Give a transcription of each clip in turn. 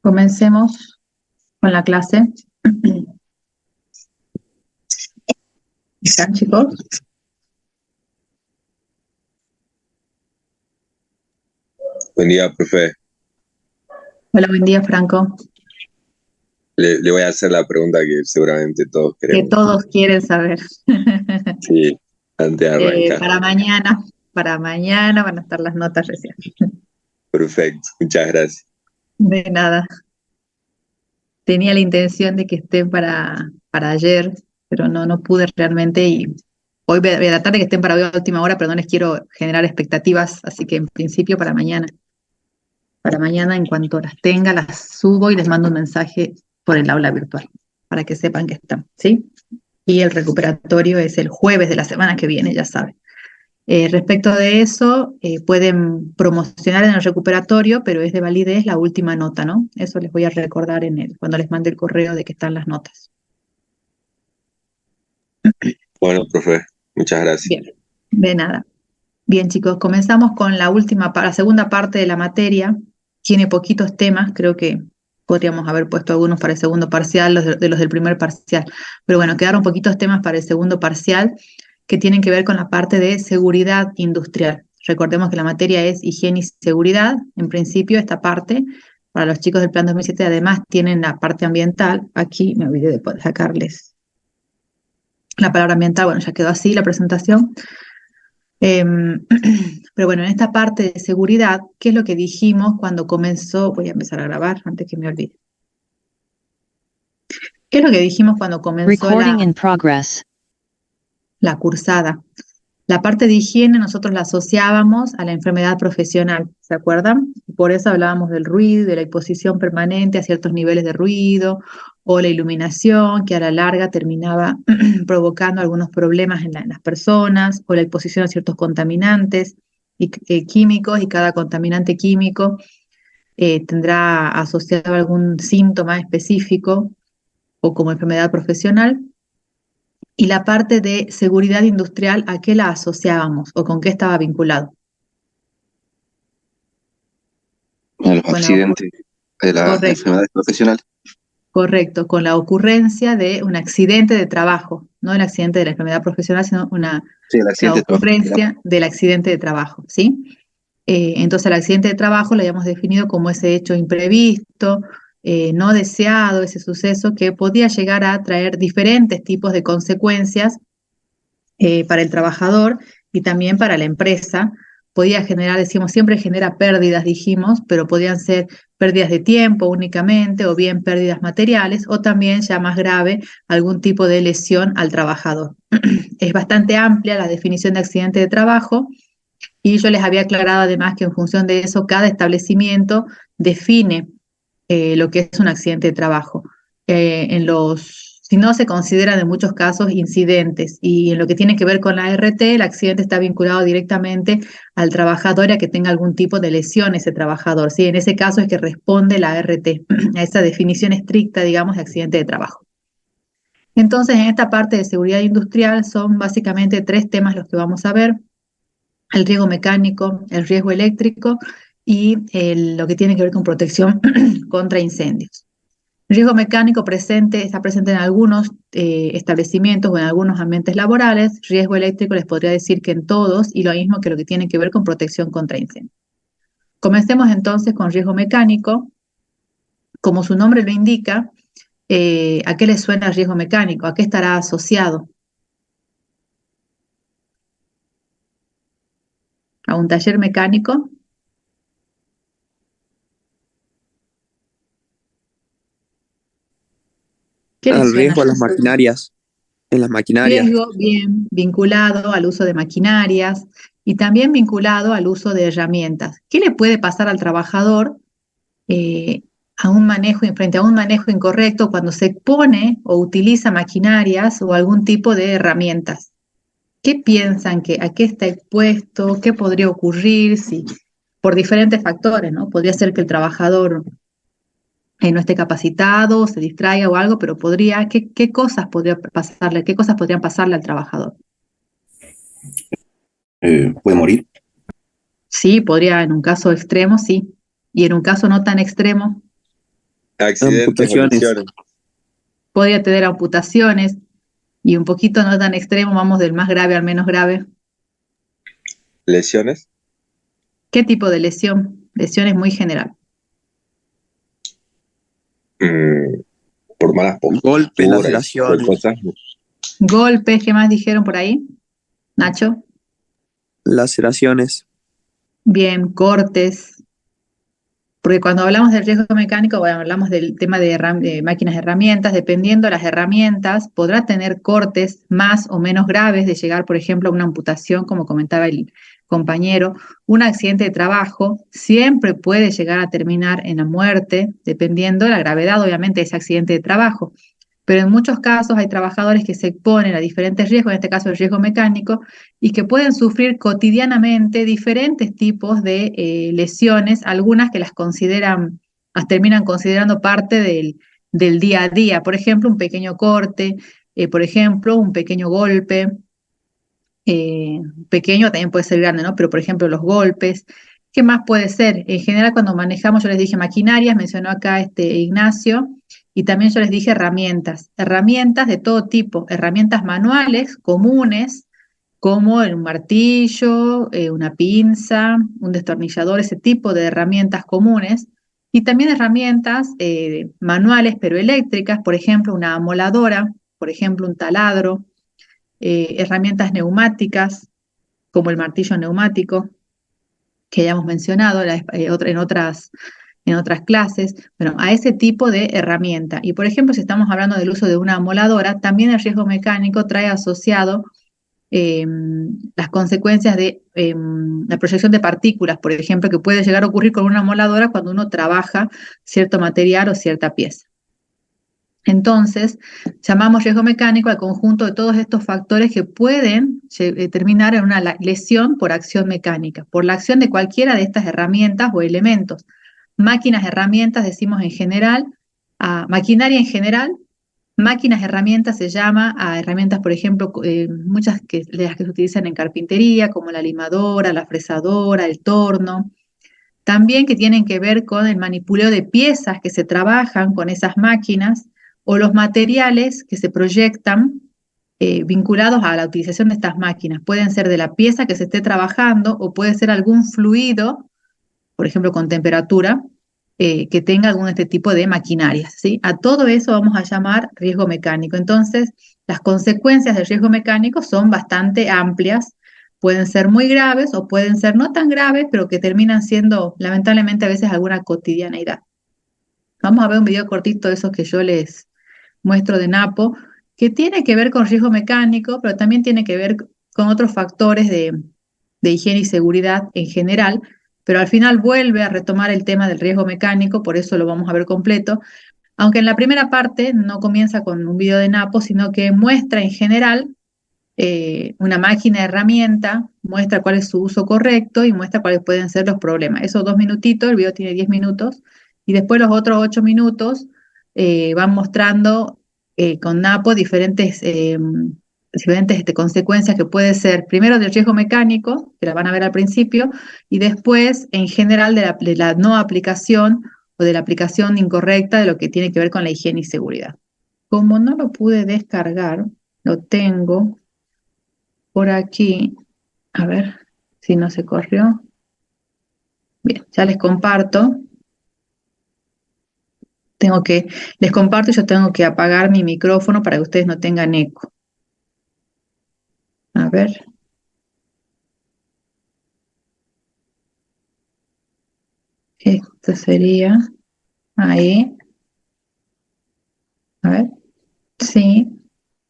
Comencemos con la clase. ¿Están, chicos? Buen día, profe. Hola, buen día, Franco. Le voy a hacer la pregunta que seguramente todos Que queremos. todos quieren saber. Sí, antes de arrancar. Para mañana van a estar las notas recién. Perfecto, muchas gracias. De nada. Tenía la intención de que estén para ayer, pero no pude realmente y hoy voy a tratar de que estén para hoy a última hora, pero no les quiero generar expectativas, así que en principio para mañana. Para mañana, en cuanto las tenga, las subo y les mando un mensaje por el aula virtual para que sepan que están, ¿sí? Y el recuperatorio es el jueves de la semana que viene, ya saben. Respecto de eso, pueden promocionar en el recuperatorio, pero es de validez la última nota, ¿no? Eso les voy a recordar cuando les mande el correo de que están las notas. Bueno, profe, muchas gracias. Bien, de nada. Bien, chicos, comenzamos con la segunda parte de la materia. Tiene poquitos temas, creo que podríamos haber puesto algunos para el segundo parcial, de los del primer parcial. Pero bueno, quedaron poquitos temas para el segundo parcial que tienen que ver con la parte de seguridad industrial. Recordemos que la materia es higiene y seguridad. En principio, esta parte, para los chicos del Plan 2007, además tienen la parte ambiental. Aquí me olvidé de poder sacarles la palabra ambiental. Bueno, ya quedó así la presentación. Pero bueno, en esta parte de seguridad, ¿qué es lo que dijimos cuando comenzó? Voy a empezar a grabar antes que me olvide. ¿Qué es lo que dijimos cuando comenzó la cursada? La parte de higiene nosotros la asociábamos a la enfermedad profesional, ¿se acuerdan? Y por eso hablábamos del ruido, de la exposición permanente a ciertos niveles de ruido o la iluminación que a la larga terminaba provocando algunos problemas en las personas o la exposición a ciertos contaminantes químicos y cada contaminante químico tendrá asociado algún síntoma específico o como enfermedad profesional. Y la parte de seguridad industrial, ¿a qué la asociábamos o con qué estaba vinculado? A los Con la accidentes de las correcto, enfermedades profesionales. correcto, con la ocurrencia de un accidente de trabajo, no el accidente de la enfermedad profesional, sino Sí, el la accidente de trabajo. ocurrencia del accidente de trabajo, ¿sí? Entonces, el accidente de trabajo lo habíamos definido como ese hecho imprevisto, no deseado, ese suceso que podía llegar a traer diferentes tipos de consecuencias para el trabajador y también para la empresa. Podía generar, decimos, siempre genera pérdidas, dijimos, pero podían ser pérdidas de tiempo únicamente o bien pérdidas materiales o también, ya más grave, algún tipo de lesión al trabajador. Es bastante amplia la definición de accidente de trabajo y yo les había aclarado además que en función de eso cada establecimiento define lo que es un accidente de trabajo. Si no, se consideran en muchos casos incidentes y en lo que tiene que ver con la RT, el accidente está vinculado directamente al trabajador y a que tenga algún tipo de lesión ese trabajador. ¿Sí? En ese caso es que responde la RT a esa definición estricta, digamos, de accidente de trabajo. Entonces, en esta parte de seguridad industrial son básicamente tres temas los que vamos a ver: el riesgo mecánico, el riesgo eléctrico y lo que tiene que ver con protección contra incendios. El riesgo mecánico está presente en algunos establecimientos o en algunos ambientes laborales. Riesgo eléctrico les podría decir que en todos, y lo mismo que lo que tiene que ver con protección contra incendios. Comencemos entonces con riesgo mecánico. Como su nombre lo indica, ¿a qué le suena el riesgo mecánico? ¿A qué estará asociado? ¿A un taller mecánico? ¿Qué le Al suena? riesgo a las maquinarias, en las maquinarias. Riesgo bien vinculado al uso de maquinarias y también vinculado al uso de herramientas. ¿Qué le puede pasar al trabajador eh, frente a un manejo incorrecto cuando se pone o utiliza maquinarias o algún tipo de herramientas? ¿Qué piensan a qué está expuesto? ¿Qué podría ocurrir si por diferentes factores, ¿no? Podría ser que el trabajador no esté capacitado, se distraiga o algo, pero ¿qué cosas podría pasarle? ¿Qué cosas podrían pasarle al trabajador? Puede morir. Sí, podría en un caso extremo, sí. Y en un caso no tan extremo. Accidentes o Amputaciones. lesiones. Podría tener amputaciones y un poquito no tan extremo, vamos del más grave al menos grave. Lesiones. ¿Qué tipo de lesión? Lesión es muy general. mm, por malas Golpes, posturas, ese tipo de laceraciones. cosas. Golpes, ¿qué más dijeron por ahí? Nacho. Laceraciones. Bien, cortes. Porque cuando hablamos del riesgo mecánico, bueno, hablamos del tema de máquinas herramientas, dependiendo de las herramientas, podrá tener cortes más o menos graves de llegar, por ejemplo, a una amputación, como comentaba el compañero. Un accidente de trabajo siempre puede llegar a terminar en la muerte, dependiendo de la gravedad, obviamente, de ese accidente de trabajo. Pero en muchos casos hay trabajadores que se exponen a diferentes riesgos, en este caso el riesgo mecánico, y que pueden sufrir cotidianamente diferentes tipos de lesiones, algunas que las consideran, las terminan considerando parte del día a día. Por ejemplo, un pequeño corte, por ejemplo, un pequeño golpe, pequeño también puede ser grande, ¿no? Pero por ejemplo, los golpes. ¿Qué más puede ser? En general, cuando manejamos, yo les dije maquinarias, mencionó acá Ignacio, y también yo les dije herramientas, herramientas de todo tipo, herramientas manuales, comunes, como un martillo, una pinza, un destornillador, ese tipo de herramientas comunes, y también herramientas manuales, pero eléctricas, por ejemplo, una amoladora, por ejemplo, un taladro, herramientas neumáticas, como el martillo neumático, que ya hemos mencionado en otras clases, bueno, a ese tipo de herramienta. Y por ejemplo, si estamos hablando del uso de una amoladora, también el riesgo mecánico trae asociado eh, las consecuencias de la proyección de partículas, por ejemplo, que puede llegar a ocurrir con una amoladora cuando uno trabaja cierto material o cierta pieza. Entonces, llamamos riesgo mecánico al conjunto de todos estos factores que pueden terminar en una lesión por acción mecánica, por la acción de cualquiera de estas herramientas o elementos. Máquinas, herramientas, decimos en general, maquinaria en general, máquinas, herramientas se llama a herramientas, por ejemplo, muchas de las que se utilizan en carpintería, como la limadora, la fresadora, el torno. También que tienen que ver con el manipuleo de piezas que se trabajan con esas máquinas o los materiales que se proyectan vinculados a la utilización de estas máquinas. Pueden ser de la pieza que se esté trabajando o puede ser algún fluido, por ejemplo, con temperatura, que tenga algún de este tipo de maquinarias, ¿sí? A todo eso vamos a llamar riesgo mecánico. Entonces, las consecuencias del riesgo mecánico son bastante amplias, pueden ser muy graves o pueden ser no tan graves, pero que terminan siendo, lamentablemente, a veces alguna cotidianeidad. Vamos a ver un video cortito de esos que yo les muestro de Napo, que tiene que ver con riesgo mecánico, pero también tiene que ver con otros factores de higiene y seguridad en general, pero al final vuelve a retomar el tema del riesgo mecánico, por eso lo vamos a ver completo, aunque en la primera parte no comienza con un video de Napo, sino que muestra en general una máquina, herramienta, muestra cuál es su uso correcto y muestra cuáles pueden ser los problemas. Esos 2 minutitos, el video tiene 10 minutos, y después los otros 8 minutos van mostrando con Napo diferentes consecuencias que puede ser, primero del riesgo mecánico, que la van a ver al principio, y después en general de la no aplicación o de la aplicación incorrecta de lo que tiene que ver con la higiene y seguridad. Como no lo pude descargar, lo tengo por aquí, a ver si no se corrió. Bien, ya les comparto. Les comparto y yo tengo que apagar mi micrófono para que ustedes no tengan eco. A ver. Esto sería ahí. A ver. Sí.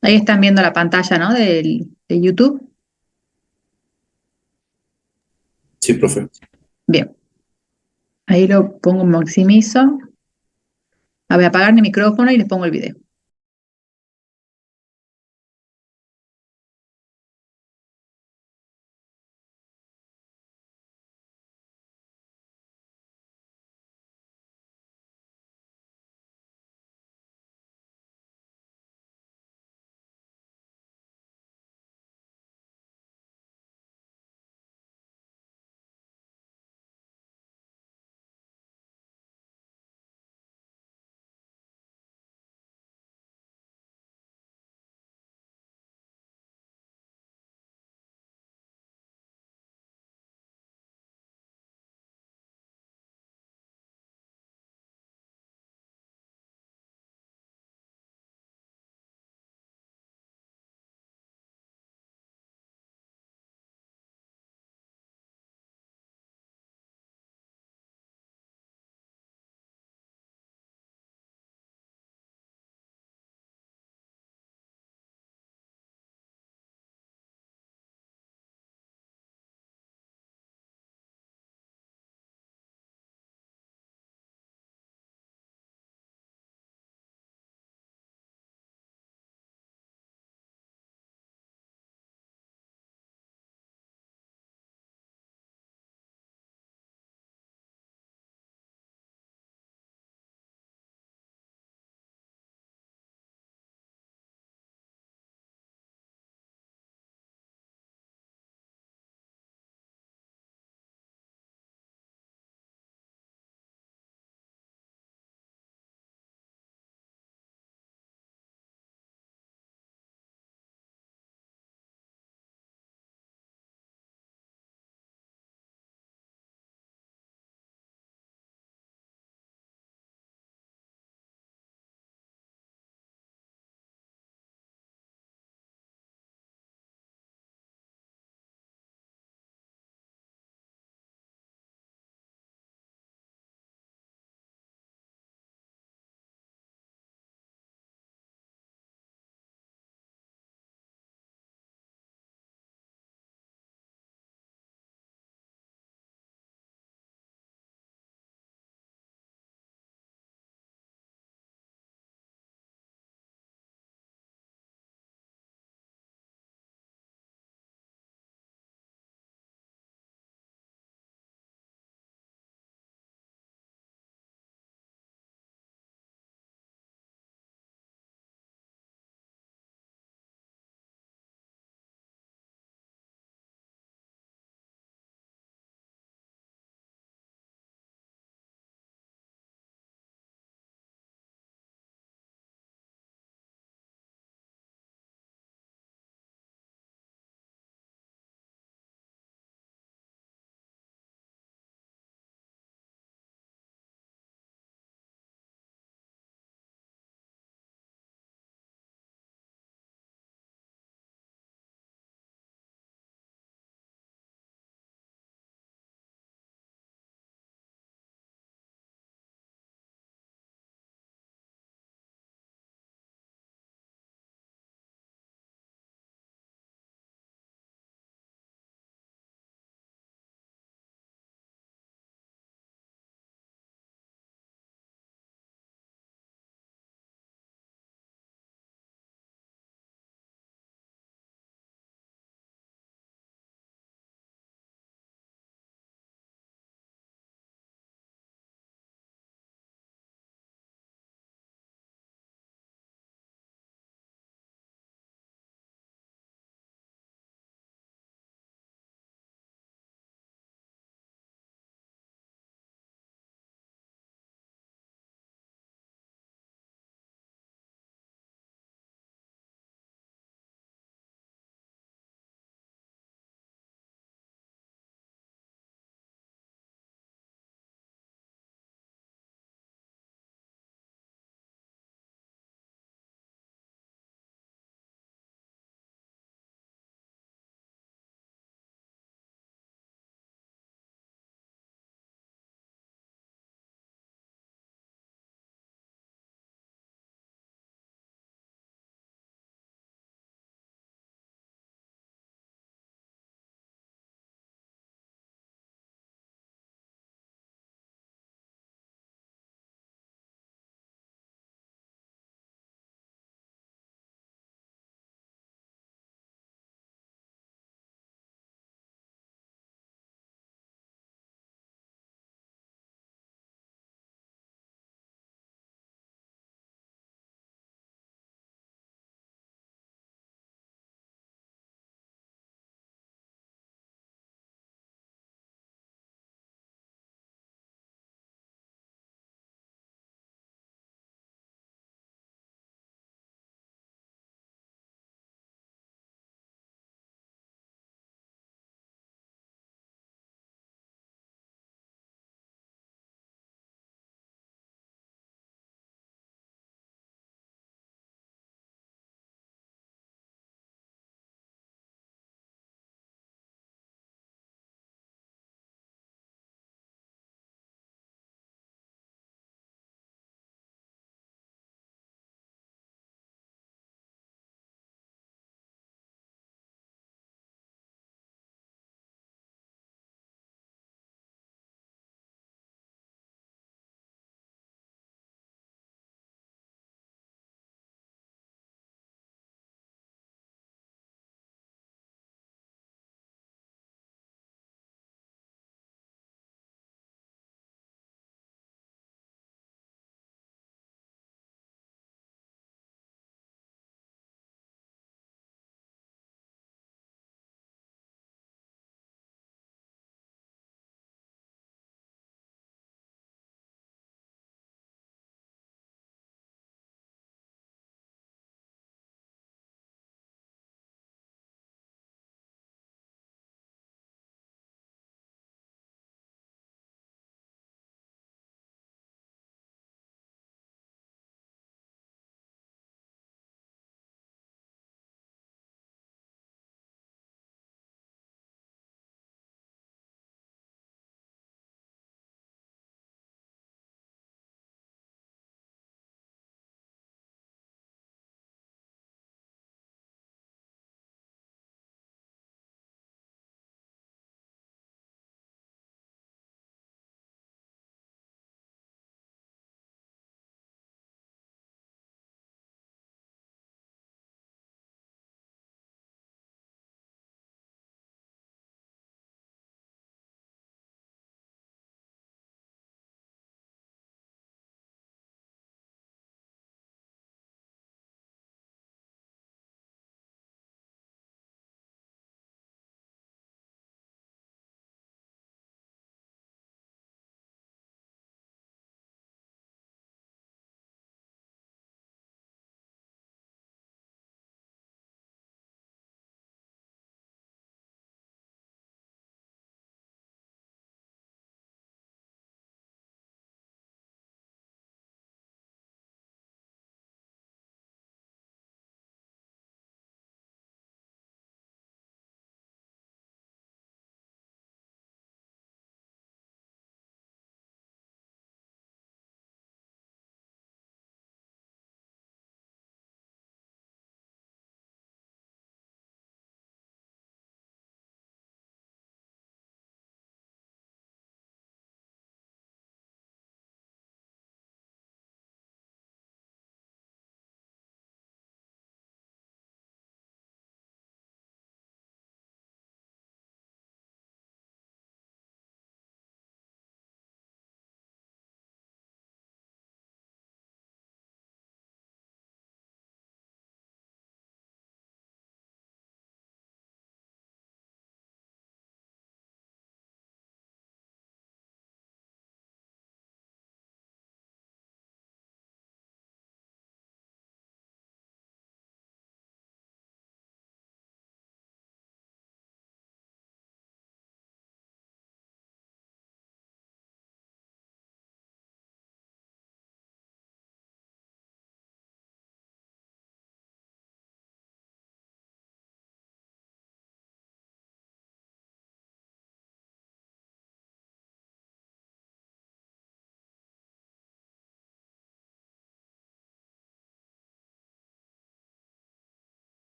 Ahí están viendo la pantalla, ¿no? De YouTube. Sí, profe. Bien. Ahí lo pongo, maximizo. Voy a apagar mi micrófono y les pongo el video.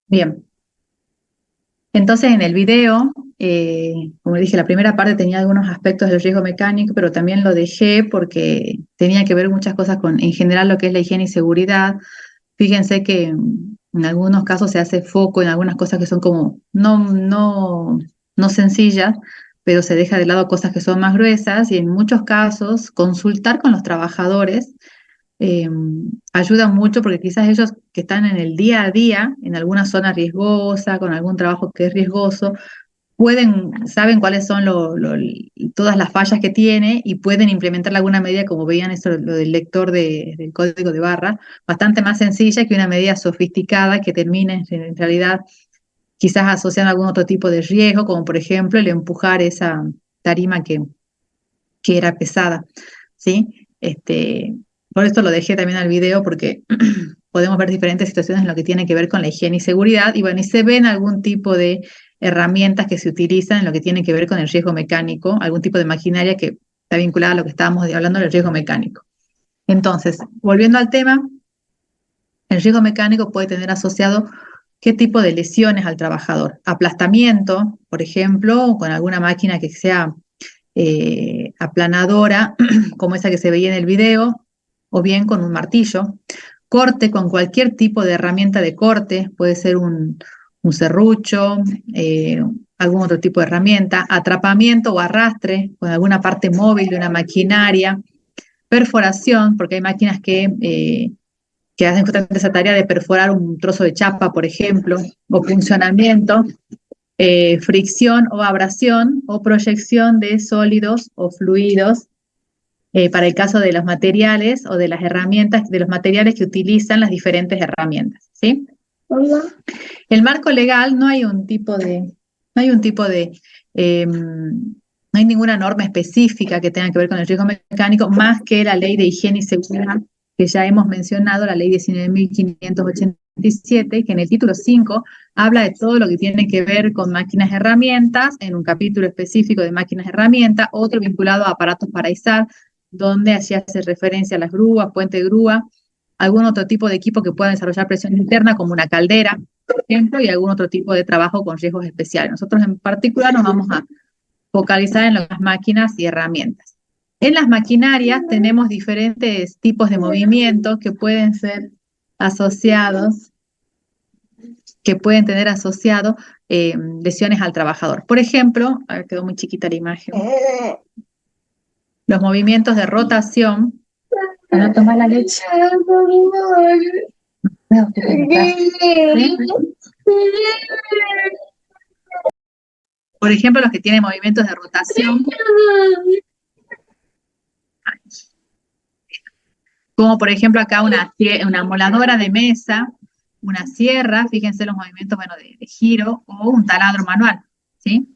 Bien. Entonces, en el video, como dije, la primera parte tenía algunos aspectos del riesgo mecánico, pero también lo dejé porque tenía que ver muchas cosas con, en general, lo que es la higiene y seguridad. Fíjense que en algunos casos se hace foco en algunas cosas que son como no sencillas, pero se deja de lado cosas que son más gruesas y en muchos casos consultar con los trabajadores eh, ayuda mucho porque quizás ellos que están en el día a día, en alguna zona riesgosa, con algún trabajo que es riesgoso, saben cuáles son todas las fallas que tiene y pueden implementar alguna medida, como veían eso, lo del lector del código de barra, bastante más sencilla que una medida sofisticada que termine en realidad quizás asociando algún otro tipo de riesgo, como por ejemplo el empujar esa tarima que era pesada, ¿sí? Por esto lo dejé también al video porque podemos ver diferentes situaciones en lo que tiene que ver con la higiene y seguridad y bueno, y se ven algún tipo de herramientas que se utilizan en lo que tiene que ver con el riesgo mecánico, algún tipo de maquinaria que está vinculada a lo que estábamos hablando del riesgo mecánico. Entonces, volviendo al tema, el riesgo mecánico puede tener asociado qué tipo de lesiones al trabajador. Aplastamiento, por ejemplo, con alguna máquina que sea aplanadora, como esa que se veía en el video, o bien con un martillo. Corte con cualquier tipo de herramienta de corte, puede ser un serrucho, algún otro tipo de herramienta. Atrapamiento o arrastre con alguna parte móvil de una maquinaria. Perforación, porque hay máquinas que hacen justamente esa tarea de perforar un trozo de chapa, por ejemplo, o funcionamiento, fricción o abrasión o proyección de sólidos o fluidos para el caso de los materiales o de las herramientas, de los materiales que utilizan las diferentes herramientas, ¿sí? Hola. El marco legal no hay un tipo de, no hay ninguna norma específica que tenga que ver con el riesgo mecánico, más que la ley de higiene y seguridad que ya hemos mencionado, la ley 19.587, que en el título 5 habla de todo lo que tiene que ver con máquinas herramientas, en un capítulo específico de máquinas herramientas, otro vinculado a aparatos para izar, donde así hace referencia a las grúas, puente de grúa, algún otro tipo de equipo que pueda desarrollar presión interna, como una caldera, por ejemplo, y algún otro tipo de trabajo con riesgos especiales. Nosotros en particular nos vamos a focalizar en las máquinas y herramientas. En las maquinarias tenemos diferentes tipos de movimientos que pueden ser asociados, que pueden tener asociado lesiones al trabajador. Por ejemplo, a ver, quedó muy chiquita la imagen. Los movimientos de rotación. ¿No toma la leche? ¿Sí? Por ejemplo, los que tienen movimientos de rotación, como por ejemplo acá una moladora de mesa, una sierra, fíjense los movimientos bueno, de giro, o un taladro manual, ¿sí?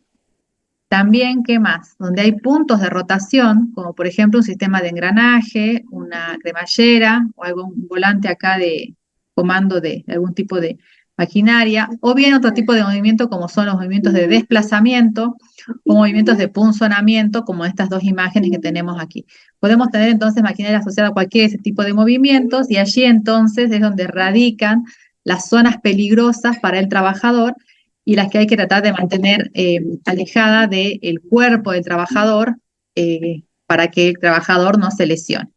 También, ¿qué más? Donde hay puntos de rotación, como por ejemplo un sistema de engranaje, una cremallera, o algún volante acá de comando de algún tipo de maquinaria, o bien otro tipo de movimiento como son los movimientos de desplazamiento o movimientos de punzonamiento, como estas dos imágenes que tenemos aquí. Podemos tener entonces maquinaria asociada a cualquier ese tipo de movimientos y allí entonces es donde radican las zonas peligrosas para el trabajador y las que hay que tratar de mantener alejada del cuerpo del trabajador para que el trabajador no se lesione.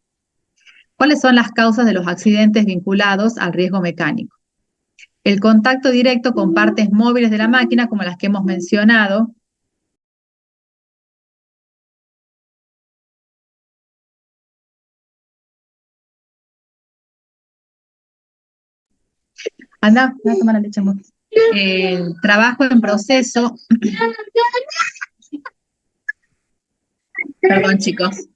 ¿Cuáles son las causas de los accidentes vinculados al riesgo mecánico? El contacto directo con partes móviles de la máquina, como las que hemos mencionado. Anda, voy a tomar la leche, amor. Trabajo en proceso. Perdón, chicos.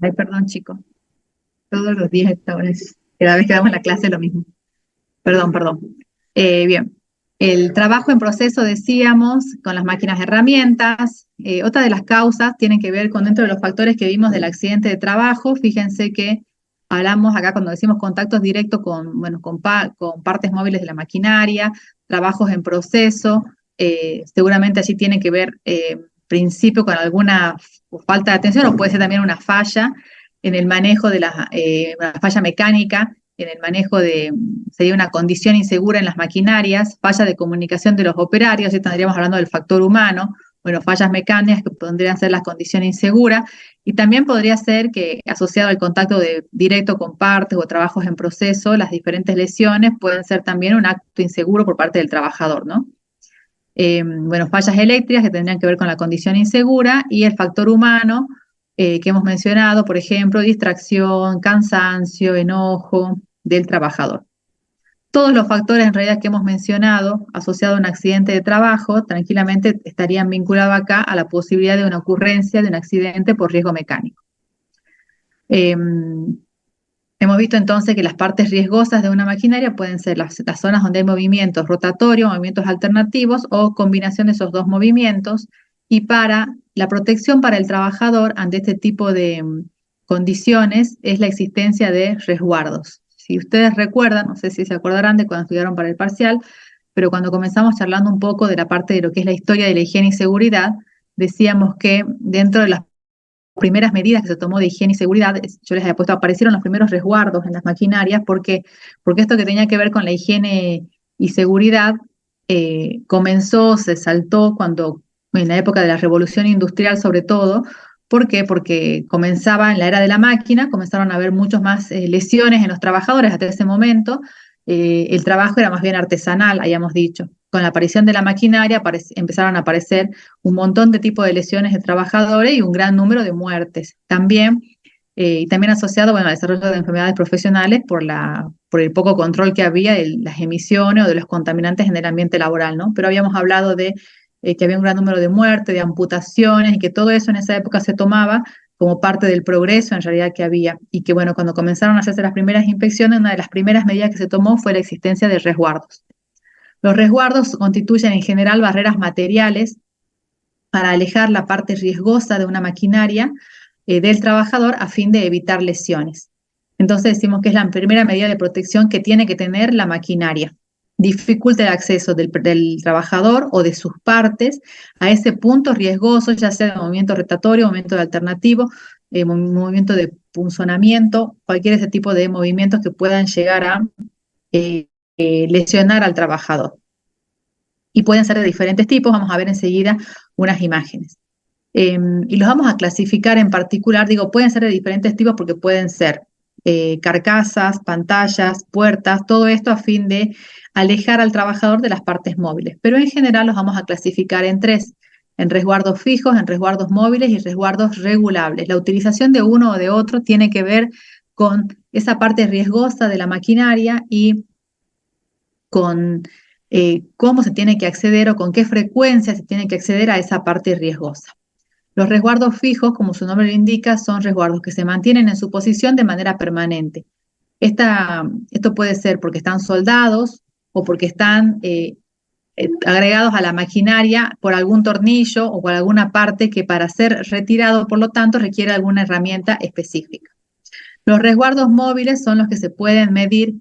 Ay, perdón, chicos. Todos los días a esta hora cada vez que damos la clase lo mismo. Perdón, perdón. Bien. El trabajo en proceso, decíamos, con las máquinas herramientas. Otra de las causas tienen que ver con dentro de los factores que vimos del accidente de trabajo. Fíjense que hablamos acá cuando decimos contactos directos con, bueno, con partes móviles de la maquinaria, trabajos en proceso. Seguramente allí tiene que ver, principio, con alguna falta de atención, o puede ser también una falla en el manejo de una falla mecánica, en el manejo sería una condición insegura en las maquinarias, falla de comunicación de los operarios, y estaríamos hablando del factor humano, bueno, fallas mecánicas que podrían ser las condiciones inseguras, y también podría ser que asociado al contacto directo con partes o trabajos en proceso, las diferentes lesiones pueden ser también un acto inseguro por parte del trabajador, ¿no? Bueno, fallas eléctricas que tendrían que ver con la condición insegura, y el factor humano, que hemos mencionado, por ejemplo, distracción, cansancio, enojo del trabajador. Todos los factores en realidad que hemos mencionado asociados a un accidente de trabajo tranquilamente estarían vinculados acá a la posibilidad de una ocurrencia de un accidente por riesgo mecánico. Hemos visto entonces que las partes riesgosas de una maquinaria pueden ser las zonas donde hay movimientos rotatorios, movimientos alternativos o combinación de esos dos movimientos, y para la protección para el trabajador ante este tipo de condiciones es la existencia de resguardos. Si ustedes recuerdan, no sé si se acordarán de cuando estudiaron para el parcial, pero cuando comenzamos charlando un poco de la parte de lo que es la historia de la higiene y seguridad, decíamos que dentro de las primeras medidas que se tomó de higiene y seguridad, yo les había puesto, aparecieron los primeros resguardos en las maquinarias, porque esto que tenía que ver con la higiene y seguridad comenzó, se saltó en la época de la revolución industrial sobre todo. ¿Por qué? Porque comenzaba en la era de la máquina, comenzaron a haber muchas más lesiones en los trabajadores hasta ese momento. El trabajo era más bien artesanal, habíamos dicho. Con la aparición de la maquinaria empezaron a aparecer un montón de tipos de lesiones de trabajadores y un gran número de muertes. También, y también asociado, bueno, al desarrollo de enfermedades profesionales por el poco control que había de las emisiones o de los contaminantes en el ambiente laboral, ¿no? Pero habíamos hablado de que había un gran número de muertes, de amputaciones, y que todo eso en esa época se tomaba como parte del progreso en realidad que había. Y que, bueno, cuando comenzaron a hacerse las primeras inspecciones, una de las primeras medidas que se tomó fue la existencia de resguardos. Los resguardos constituyen en general barreras materiales para alejar la parte riesgosa de una maquinaria del trabajador a fin de evitar lesiones. Entonces decimos que es la primera medida de protección que tiene que tener la maquinaria. Dificulta el acceso del trabajador o de sus partes a ese punto riesgoso, ya sea de movimiento rotatorio, movimiento alternativo, movimiento de punzonamiento, cualquier ese tipo de movimientos que puedan llegar a lesionar al trabajador. Y pueden ser de diferentes tipos, vamos a ver enseguida unas imágenes. Y los vamos a clasificar en particular, digo, pueden ser de diferentes tipos porque pueden ser carcasas, pantallas, puertas, todo esto a fin de alejar al trabajador de las partes móviles. Pero en general los vamos a clasificar en tres: en resguardos fijos, en resguardos móviles y resguardos regulables. La utilización de uno o de otro tiene que ver con esa parte riesgosa de la maquinaria y con cómo se tiene que acceder o con qué frecuencia se tiene que acceder a esa parte riesgosa. Los resguardos fijos, como su nombre lo indica, son resguardos que se mantienen en su posición de manera permanente. Esto puede ser porque están soldados o porque están agregados a la maquinaria por algún tornillo o por alguna parte que, para ser retirado, por lo tanto, requiere alguna herramienta específica. Los resguardos móviles son los que se pueden medir,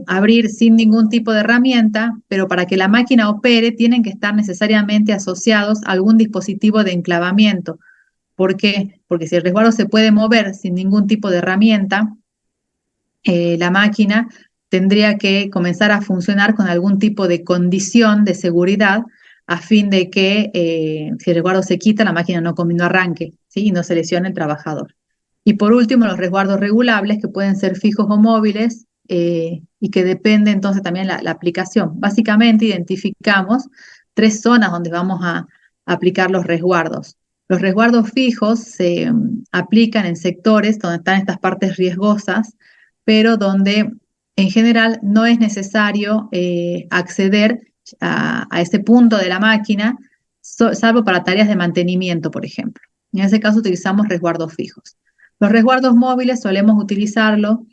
abrir sin ningún tipo de herramienta, pero para que la máquina opere tienen que estar necesariamente asociados a algún dispositivo de enclavamiento. ¿Por qué? Porque si el resguardo se puede mover sin ningún tipo de herramienta, la máquina tendría que comenzar a funcionar con algún tipo de condición de seguridad a fin de que si el resguardo se quita, la máquina no arranque, ¿sí? Y no se lesione el trabajador. Y por último, los resguardos regulables, que pueden ser fijos o móviles, y que depende entonces también la aplicación. Básicamente identificamos tres zonas donde vamos a aplicar los resguardos. Los resguardos fijos se aplican en sectores donde están estas partes riesgosas, pero donde en general no es necesario acceder a ese punto de la máquina, salvo para tareas de mantenimiento, por ejemplo. En ese caso utilizamos resguardos fijos. Los resguardos móviles solemos utilizarlo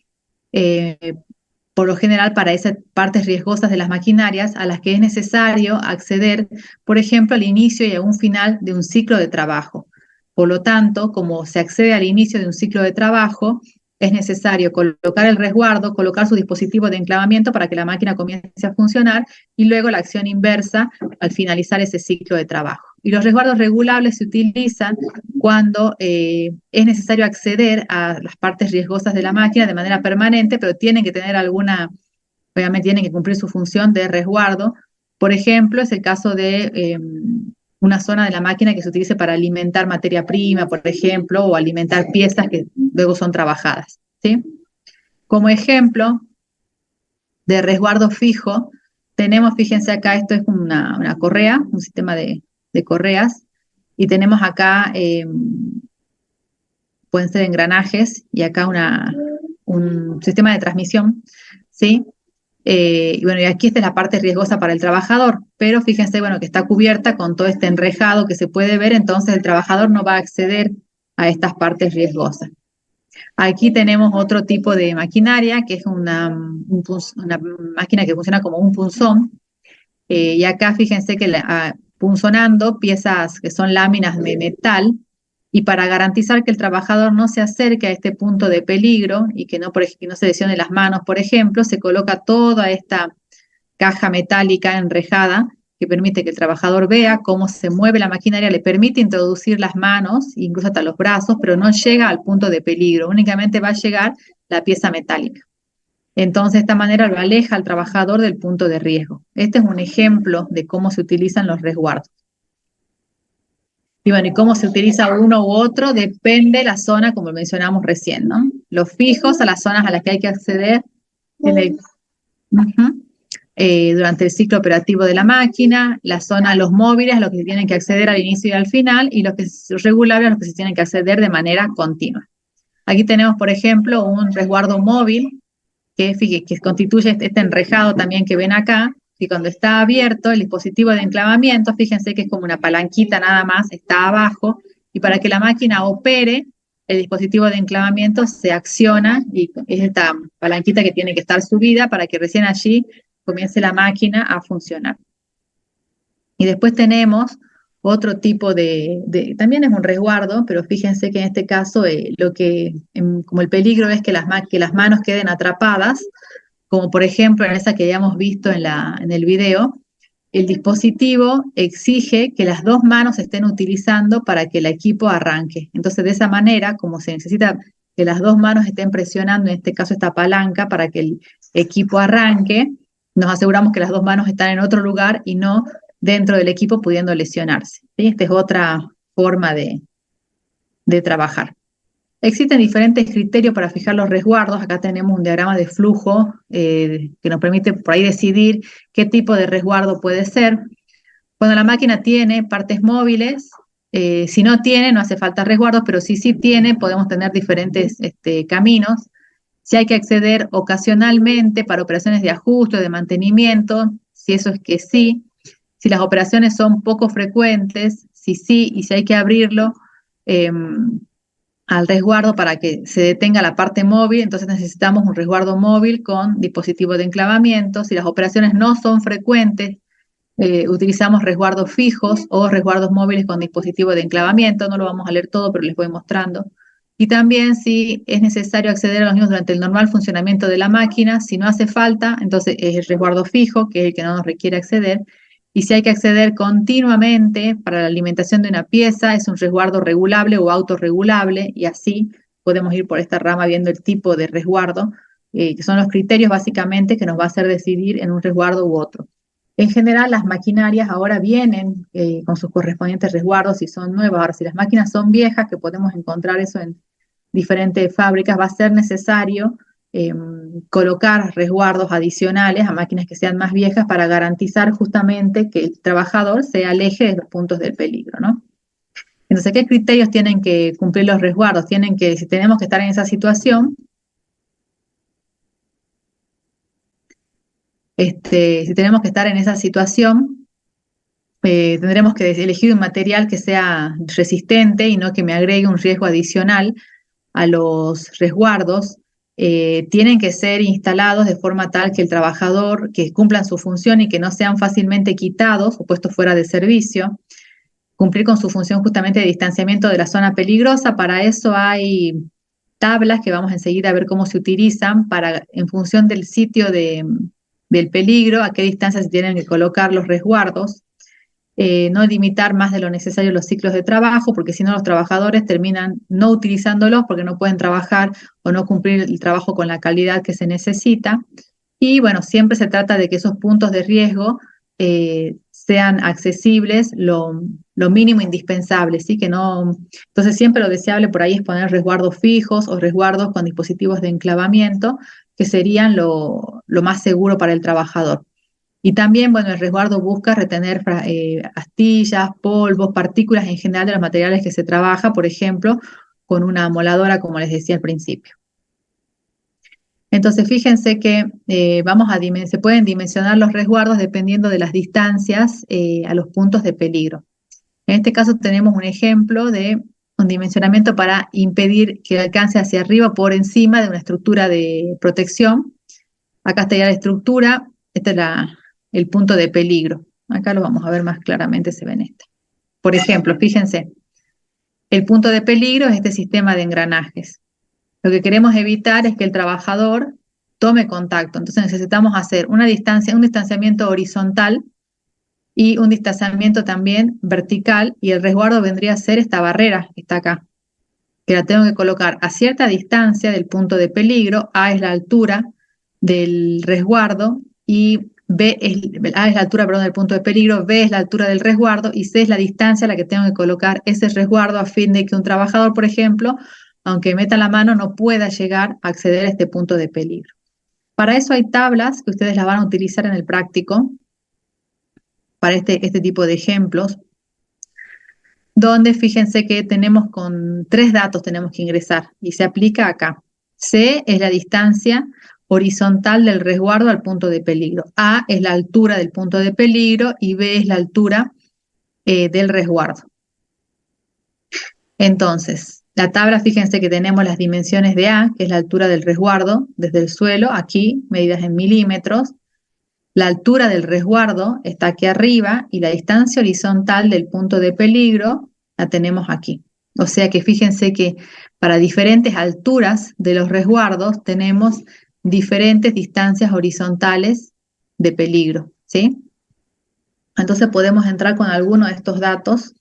por lo general para esas partes riesgosas de las maquinarias a las que es necesario acceder, por ejemplo, al inicio y a un final de un ciclo de trabajo. Por lo tanto, como se accede al inicio de un ciclo de trabajo, es necesario colocar el resguardo, colocar su dispositivo de enclavamiento para que la máquina comience a funcionar y luego la acción inversa al finalizar ese ciclo de trabajo. Y los resguardos regulables se utilizan cuando es necesario acceder a las partes riesgosas de la máquina de manera permanente, pero tienen que tener obviamente tienen que cumplir su función de resguardo. Por ejemplo, es el caso de una zona de la máquina que se utilice para alimentar materia prima, por ejemplo, o alimentar piezas que luego son trabajadas, ¿sí? Como ejemplo de resguardo fijo, tenemos, fíjense acá, esto es una correa, un sistema de correas, y tenemos acá, pueden ser engranajes, y acá un sistema de transmisión, ¿sí? Y bueno, y aquí esta es la parte riesgosa para el trabajador, pero fíjense, bueno, que está cubierta con todo este enrejado que se puede ver, entonces el trabajador no va a acceder a estas partes riesgosas. Aquí tenemos otro tipo de maquinaria, que es una máquina que funciona como un punzón, y acá fíjense que punzonando piezas que son láminas de metal, y para garantizar que el trabajador no se acerque a este punto de peligro y que no se lesione las manos, por ejemplo, se coloca toda esta caja metálica enrejada que permite que el trabajador vea cómo se mueve la maquinaria, le permite introducir las manos, incluso hasta los brazos, pero no llega al punto de peligro, únicamente va a llegar la pieza metálica. Entonces, de esta manera lo aleja al trabajador del punto de riesgo. Este es un ejemplo de cómo se utilizan los resguardos. Y bueno, y cómo se utiliza uno u otro depende de la zona, como mencionamos recién, ¿no? Los fijos a las zonas a las que hay que acceder durante el ciclo operativo de la máquina, la zona, los móviles a los que se tienen que acceder al inicio y al final, y los regulables a los que se tienen que acceder de manera continua. Aquí tenemos, por ejemplo, un resguardo móvil que constituye este enrejado también que ven acá, y cuando está abierto el dispositivo de enclavamiento, fíjense que es como una palanquita nada más, está abajo, y para que la máquina opere, el dispositivo de enclavamiento se acciona, y es esta palanquita que tiene que estar subida para que recién allí comience la máquina a funcionar. Y después tenemos otro tipo también es un resguardo, pero fíjense que en este caso como el peligro es que las manos queden atrapadas, como por ejemplo en esa que habíamos visto en el video, el dispositivo exige que las dos manos se estén utilizando para que el equipo arranque. Entonces, de esa manera, como se necesita que las dos manos estén presionando, en este caso esta palanca, para que el equipo arranque, nos aseguramos que las dos manos están en otro lugar y no dentro del equipo pudiendo lesionarse, ¿sí? Esta es otra forma de trabajar. Existen diferentes criterios para fijar los resguardos. Acá tenemos un diagrama de flujo que nos permite por ahí decidir qué tipo de resguardo puede ser. Cuando la máquina tiene partes móviles, si no tiene, no hace falta resguardos, pero si sí tiene, podemos tener diferentes caminos. Si hay que acceder ocasionalmente para operaciones de ajuste o de mantenimiento, si eso es que sí. Si las operaciones son poco frecuentes, si sí, y si hay que abrirlo al resguardo para que se detenga la parte móvil, entonces necesitamos un resguardo móvil con dispositivo de enclavamiento. Si las operaciones no son frecuentes, utilizamos resguardos fijos o resguardos móviles con dispositivo de enclavamiento. No lo vamos a leer todo, pero les voy mostrando. Y también si es necesario acceder a los mismos durante el normal funcionamiento de la máquina, si no hace falta, entonces es el resguardo fijo, que es el que no nos requiere acceder. Y si hay que acceder continuamente para la alimentación de una pieza, es un resguardo regulable o autorregulable, y así podemos ir por esta rama viendo el tipo de resguardo, que son los criterios básicamente que nos va a hacer decidir en un resguardo u otro. En general, las maquinarias ahora vienen con sus correspondientes resguardos si son nuevas. Ahora, si las máquinas son viejas, que podemos encontrar eso en diferentes fábricas, va a ser necesario colocar resguardos adicionales a máquinas que sean más viejas para garantizar justamente que el trabajador se aleje de los puntos del peligro, ¿no? Entonces, ¿qué criterios tienen que cumplir los resguardos? Si tenemos que estar en esa situación, tendremos que elegir un material que sea resistente y no que me agregue un riesgo adicional a los resguardos. tienen que ser instalados de forma tal que el trabajador, que cumplan su función y que no sean fácilmente quitados o puestos fuera de servicio, cumplir con su función justamente de distanciamiento de la zona peligrosa. Para eso hay tablas que vamos enseguida a ver cómo se utilizan para, en función del sitio del peligro, a qué distancia se tienen que colocar los resguardos. No limitar más de lo necesario los ciclos de trabajo, porque si no los trabajadores terminan no utilizándolos porque no pueden trabajar o no cumplir el trabajo con la calidad que se necesita. Y bueno, siempre se trata de que esos puntos de riesgo sean accesibles lo mínimo indispensable, ¿sí? Que no, entonces siempre lo deseable por ahí es poner resguardos fijos o resguardos con dispositivos de enclavamiento, que serían lo más seguro para el trabajador. Y también, bueno, el resguardo busca retener astillas, polvos, partículas en general de los materiales que se trabaja, por ejemplo, con una amoladora, como les decía al principio. Entonces, fíjense que se pueden dimensionar los resguardos dependiendo de las distancias a los puntos de peligro. En este caso tenemos un ejemplo de un dimensionamiento para impedir que alcance hacia arriba o por encima de una estructura de protección. Acá estaría la estructura, este es el punto de peligro. Acá lo vamos a ver más claramente, se ve en este. Por ejemplo, fíjense, el punto de peligro es este sistema de engranajes. Lo que queremos evitar es que el trabajador tome contacto. Entonces necesitamos hacer un distanciamiento horizontal y un distanciamiento también vertical, y el resguardo vendría a ser esta barrera que está acá, que la tengo que colocar a cierta distancia del punto de peligro. A es la altura del resguardo y A es la altura, perdón, del punto de peligro, B es la altura del resguardo y C es la distancia a la que tengo que colocar ese resguardo a fin de que un trabajador, por ejemplo, aunque meta la mano, no pueda llegar a acceder a este punto de peligro. Para eso hay tablas que ustedes las van a utilizar en el práctico, para este tipo de ejemplos, donde fíjense que tenemos con 3 datos tenemos que ingresar y se aplica acá. C es la distancia horizontal del resguardo al punto de peligro. A es la altura del punto de peligro y B es la altura del resguardo. Entonces, la tabla, fíjense que tenemos las dimensiones de A, que es la altura del resguardo desde el suelo, aquí, medidas en milímetros. La altura del resguardo está aquí arriba y la distancia horizontal del punto de peligro la tenemos aquí. O sea que fíjense que para diferentes alturas de los resguardos tenemos diferentes distancias horizontales de peligro, ¿sí? Entonces podemos entrar con alguno de estos datos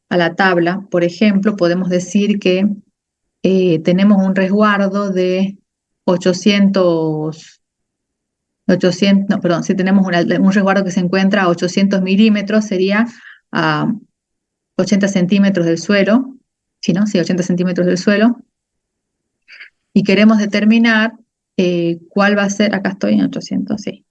a la tabla. Por ejemplo, podemos decir que tenemos un resguardo de 800, no, perdón, si tenemos un resguardo que se encuentra a 800 milímetros, sería a 80 centímetros del suelo, ¿sí, no? Sí, 80 centímetros del suelo. Y queremos determinar cuál va a ser, acá estoy en 800, sí.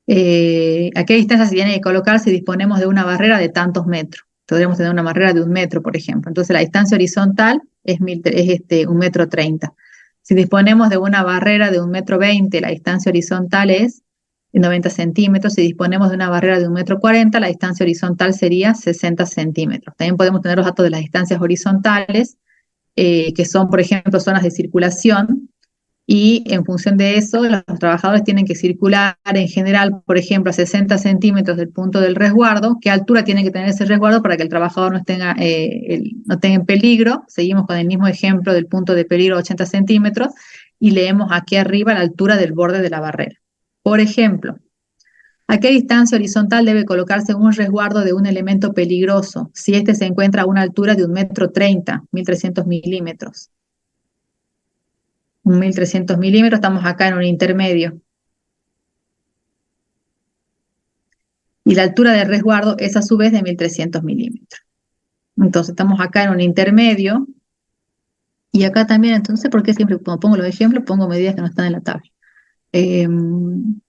A qué distancia se tiene que colocar si disponemos de una barrera de tantos metros. Podríamos tener una barrera de 1 metro, por ejemplo. Entonces la distancia horizontal es 1,30 metros. Si disponemos de una barrera de 1,20 metros, la distancia horizontal es 90 centímetros. Si disponemos de una barrera de 1,40 metros, la distancia horizontal sería 60 centímetros. También podemos tener los datos de las distancias horizontales, que son, por ejemplo, zonas de circulación, y en función de eso, los trabajadores tienen que circular en general, por ejemplo, a 60 centímetros del punto del resguardo. ¿Qué altura tiene que tener ese resguardo para que el trabajador no tenga en peligro? Seguimos con el mismo ejemplo del punto de peligro, 80 centímetros, y leemos aquí arriba la altura del borde de la barrera. Por ejemplo, ¿a qué distancia horizontal debe colocarse un resguardo de un elemento peligroso si éste se encuentra a una altura de 1,30 metros, 1.300 milímetros? 1.300 milímetros, estamos acá en un intermedio. Y la altura del resguardo es a su vez de 1.300 milímetros. Entonces estamos acá en un intermedio. Y acá también, entonces, ¿por qué siempre cuando pongo los ejemplos pongo medidas que no están en la tabla? Entonces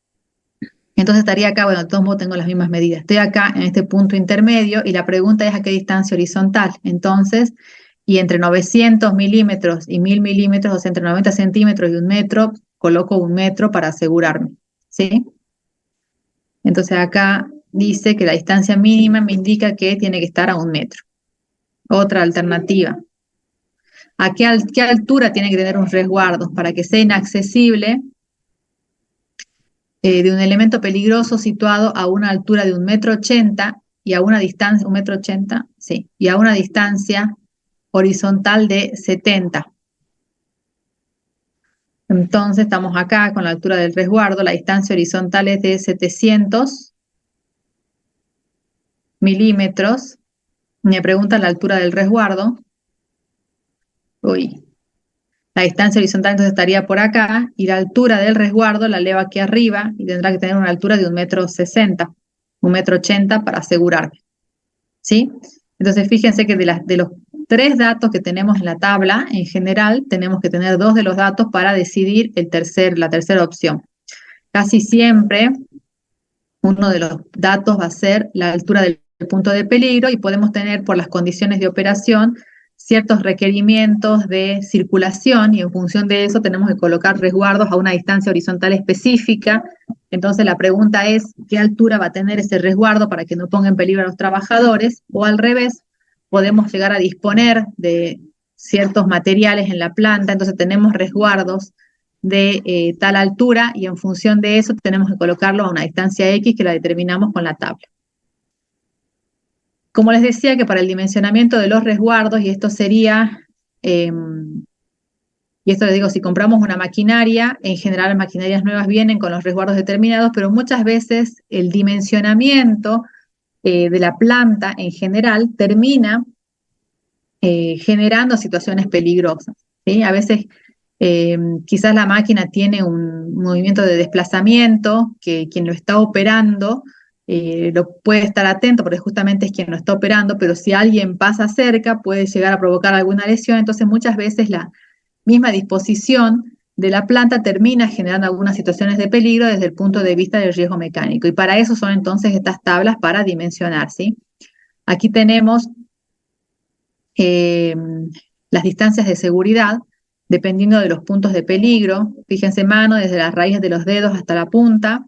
estaría acá, bueno, de todos modos tengo las mismas medidas. Estoy acá en este punto intermedio y la pregunta es a qué distancia horizontal. Entonces, y entre 900 milímetros y 1.000 milímetros, o sea, entre 90 centímetros y 1 metro, coloco 1 metro para asegurarme, ¿sí? Entonces acá dice que la distancia mínima me indica que tiene que estar a 1 metro. Otra alternativa. ¿A qué altura tiene que tener un resguardo para que sea inaccesible de un elemento peligroso situado a una altura de 1,80 m y a una distancia, 1,80 m, sí, y a una distancia horizontal de 70? Entonces estamos acá con la altura del resguardo, la distancia horizontal es de 700 milímetros. Me preguntan la altura del resguardo. Uy, la distancia horizontal entonces estaría por acá y la altura del resguardo la elevo aquí arriba y tendrá que tener una altura de 1,60 m, 1,80 m para asegurarme, ¿sí? Entonces fíjense que de los 3 datos que tenemos en la tabla, en general tenemos que tener 2 de los datos para decidir la tercera opción. Casi siempre uno de los datos va a ser la altura del punto de peligro y podemos tener por las condiciones de operación ciertos requerimientos de circulación y en función de eso tenemos que colocar resguardos a una distancia horizontal específica. Entonces la pregunta es, ¿qué altura va a tener ese resguardo para que no ponga en peligro a los trabajadores? O al revés, podemos llegar a disponer de ciertos materiales en la planta, entonces tenemos resguardos de tal altura y en función de eso tenemos que colocarlo a una distancia X que la determinamos con la tabla. Como les decía que para el dimensionamiento de los resguardos, y esto sería, y esto les digo, si compramos una maquinaria, en general las maquinarias nuevas vienen con los resguardos determinados, pero muchas veces el dimensionamiento de la planta en general termina generando situaciones peligrosas, ¿sí? A veces quizás la máquina tiene un movimiento de desplazamiento que quien lo está operando lo puede estar atento porque justamente es quien lo está operando, pero si alguien pasa cerca puede llegar a provocar alguna lesión, entonces muchas veces la misma disposición de la planta termina generando algunas situaciones de peligro desde el punto de vista del riesgo mecánico y para eso son entonces estas tablas para dimensionar, ¿sí? Aquí tenemos las distancias de seguridad dependiendo de los puntos de peligro. Fíjense, mano, desde las raíces de los dedos hasta la punta,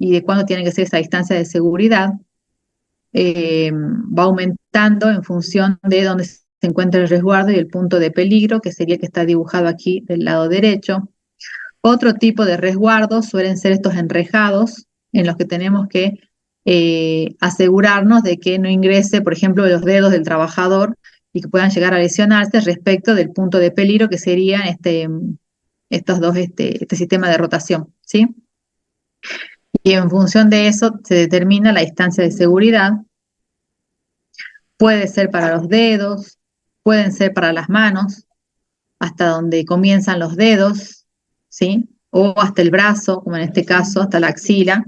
y de cuándo tiene que ser esa distancia de seguridad. Va aumentando en función de dónde se encuentra el resguardo y el punto de peligro, que sería el que está dibujado aquí del lado derecho. Otro tipo de resguardos suelen ser estos enrejados, en los que tenemos que asegurarnos de que no ingrese, por ejemplo, los dedos del trabajador y que puedan llegar a lesionarse respecto del punto de peligro que serían este sistema de rotación, ¿sí? Y en función de eso se determina la distancia de seguridad. Puede ser para los dedos, pueden ser para las manos, hasta donde comienzan los dedos, ¿sí? O hasta el brazo, como en este caso, hasta la axila.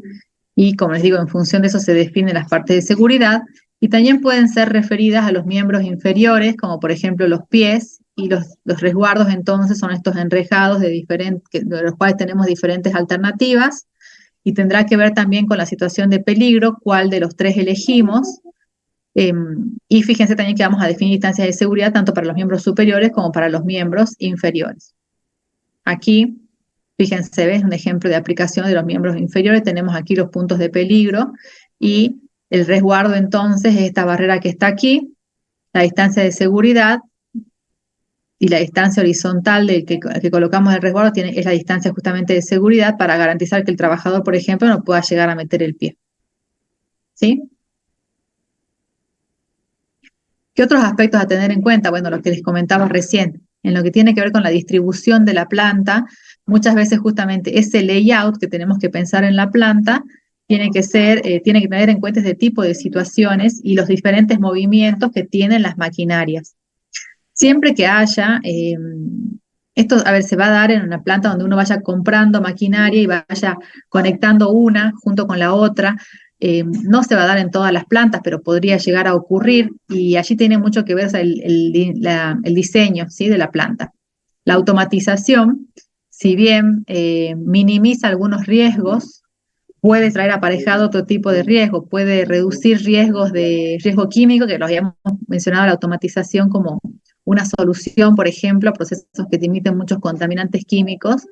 Y como les digo, en función de eso se definen las partes de seguridad. Y también pueden ser referidas a los miembros inferiores, como por ejemplo los pies, y los resguardos entonces son estos enrejados de los cuales tenemos diferentes alternativas, y tendrá que ver también con la situación de peligro, cuál de los 3 elegimos. Y fíjense también que vamos a definir distancias de seguridad tanto para los miembros superiores como para los miembros inferiores. Aquí, fíjense, ¿ves? Un ejemplo de aplicación de los miembros inferiores. Tenemos aquí los puntos de peligro y el resguardo entonces es esta barrera que está aquí, la distancia de seguridad y la distancia horizontal del que colocamos el resguardo es la distancia justamente de seguridad para garantizar que el trabajador, por ejemplo, no pueda llegar a meter el pie. ¿Sí? ¿Qué otros aspectos a tener en cuenta? Bueno, lo que les comentaba recién, en lo que tiene que ver con la distribución de la planta, muchas veces justamente ese layout que tenemos que pensar en la planta tiene que tener en cuenta este tipo de situaciones y los diferentes movimientos que tienen las maquinarias. Siempre que haya, esto, a ver, se va a dar en una planta donde uno vaya comprando maquinaria y vaya conectando una junto con la otra. No se va a dar en todas las plantas, pero podría llegar a ocurrir y allí tiene mucho que ver, o sea, el diseño, ¿sí?, de la planta. La automatización, si bien minimiza algunos riesgos, puede traer aparejado otro tipo de riesgo, puede reducir riesgos de riesgo químico, que lo habíamos mencionado la automatización como una solución, por ejemplo, a procesos que emiten muchos contaminantes químicos,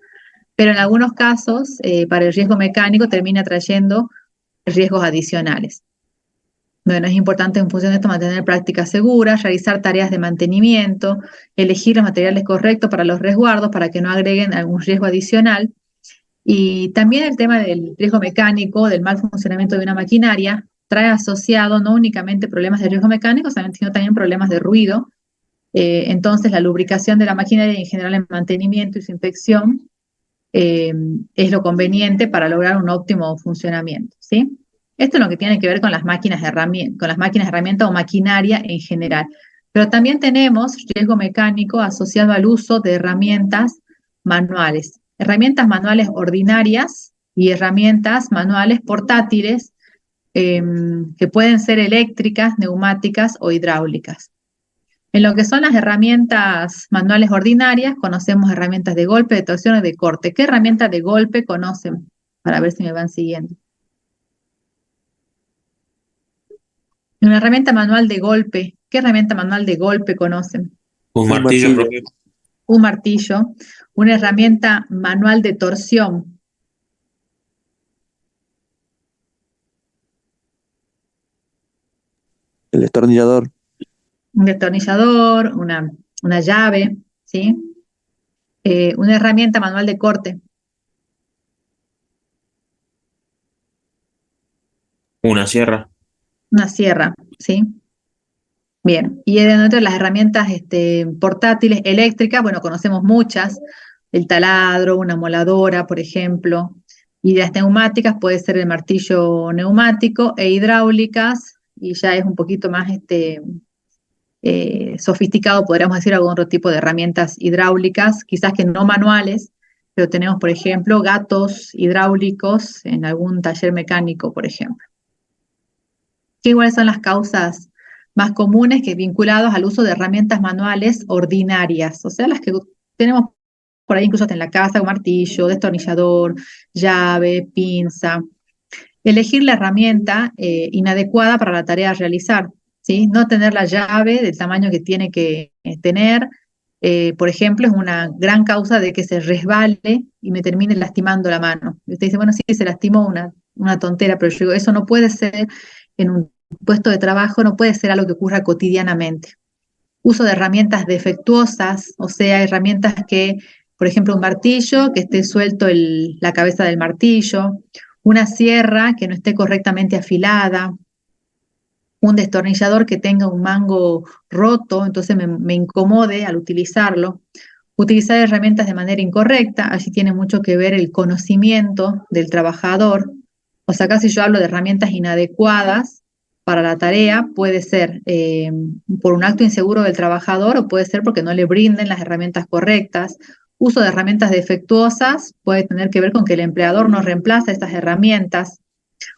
pero en algunos casos, para el riesgo mecánico, termina trayendo riesgos adicionales. Bueno, es importante en función de esto mantener prácticas seguras, realizar tareas de mantenimiento, elegir los materiales correctos para los resguardos para que no agreguen algún riesgo adicional. Y también el tema del riesgo mecánico, del mal funcionamiento de una maquinaria, trae asociado no únicamente problemas de riesgo mecánico, sino también problemas de ruido. Entonces, la lubricación de la maquinaria y en general el mantenimiento y su inspección es lo conveniente para lograr un óptimo funcionamiento, ¿sí? Esto es lo que tiene que ver con las máquinas herramientas o maquinaria en general. Pero también tenemos riesgo mecánico asociado al uso de herramientas manuales ordinarias y herramientas manuales portátiles que pueden ser eléctricas, neumáticas o hidráulicas. En lo que son las herramientas manuales ordinarias, conocemos herramientas de golpe, de torsión y de corte. ¿Qué herramientas de golpe conocen? Para ver si me van siguiendo. Una herramienta manual de golpe. ¿Qué herramienta manual de golpe conocen? Un Un martillo, martillo. profe. Un martillo. Una herramienta manual de torsión. El destornillador. Un destornillador, una llave, ¿sí? Una herramienta manual de corte. Una sierra. Una sierra, ¿sí? Bien, y dentro de las herramientas portátiles eléctricas, bueno, conocemos muchas, el taladro, una moladora, por ejemplo, y de las neumáticas puede ser el martillo neumático e hidráulicas, y ya es un poquito más sofisticado, podríamos decir, algún otro tipo de herramientas hidráulicas, quizás que no manuales, pero tenemos, por ejemplo, gatos hidráulicos en algún taller mecánico, por ejemplo. ¿Cuáles son las causas más comunes que vinculados al uso de herramientas manuales ordinarias? O sea, las que tenemos por ahí incluso hasta en la casa, un martillo, destornillador, llave, pinza. Elegir la herramienta inadecuada para la tarea a realizar, ¿sí? No tener la llave del tamaño que tiene que tener, por ejemplo, es una gran causa de que se resbale y me termine lastimando la mano. Y usted dice, bueno, sí, se lastimó una tontera, pero yo digo, eso no puede ser en un puesto de trabajo, no puede ser algo que ocurra cotidianamente. Uso de herramientas defectuosas, o sea, herramientas que, por ejemplo, un martillo, que esté suelto la cabeza del martillo, una sierra que no esté correctamente afilada, un destornillador que tenga un mango roto, entonces me incomode al utilizarlo. Utilizar herramientas de manera incorrecta, allí tiene mucho que ver el conocimiento del trabajador. O sea, acá si yo hablo de herramientas inadecuadas para la tarea, puede ser por un acto inseguro del trabajador o puede ser porque no le brinden las herramientas correctas. Uso de herramientas defectuosas puede tener que ver con que el empleador no reemplaza estas herramientas.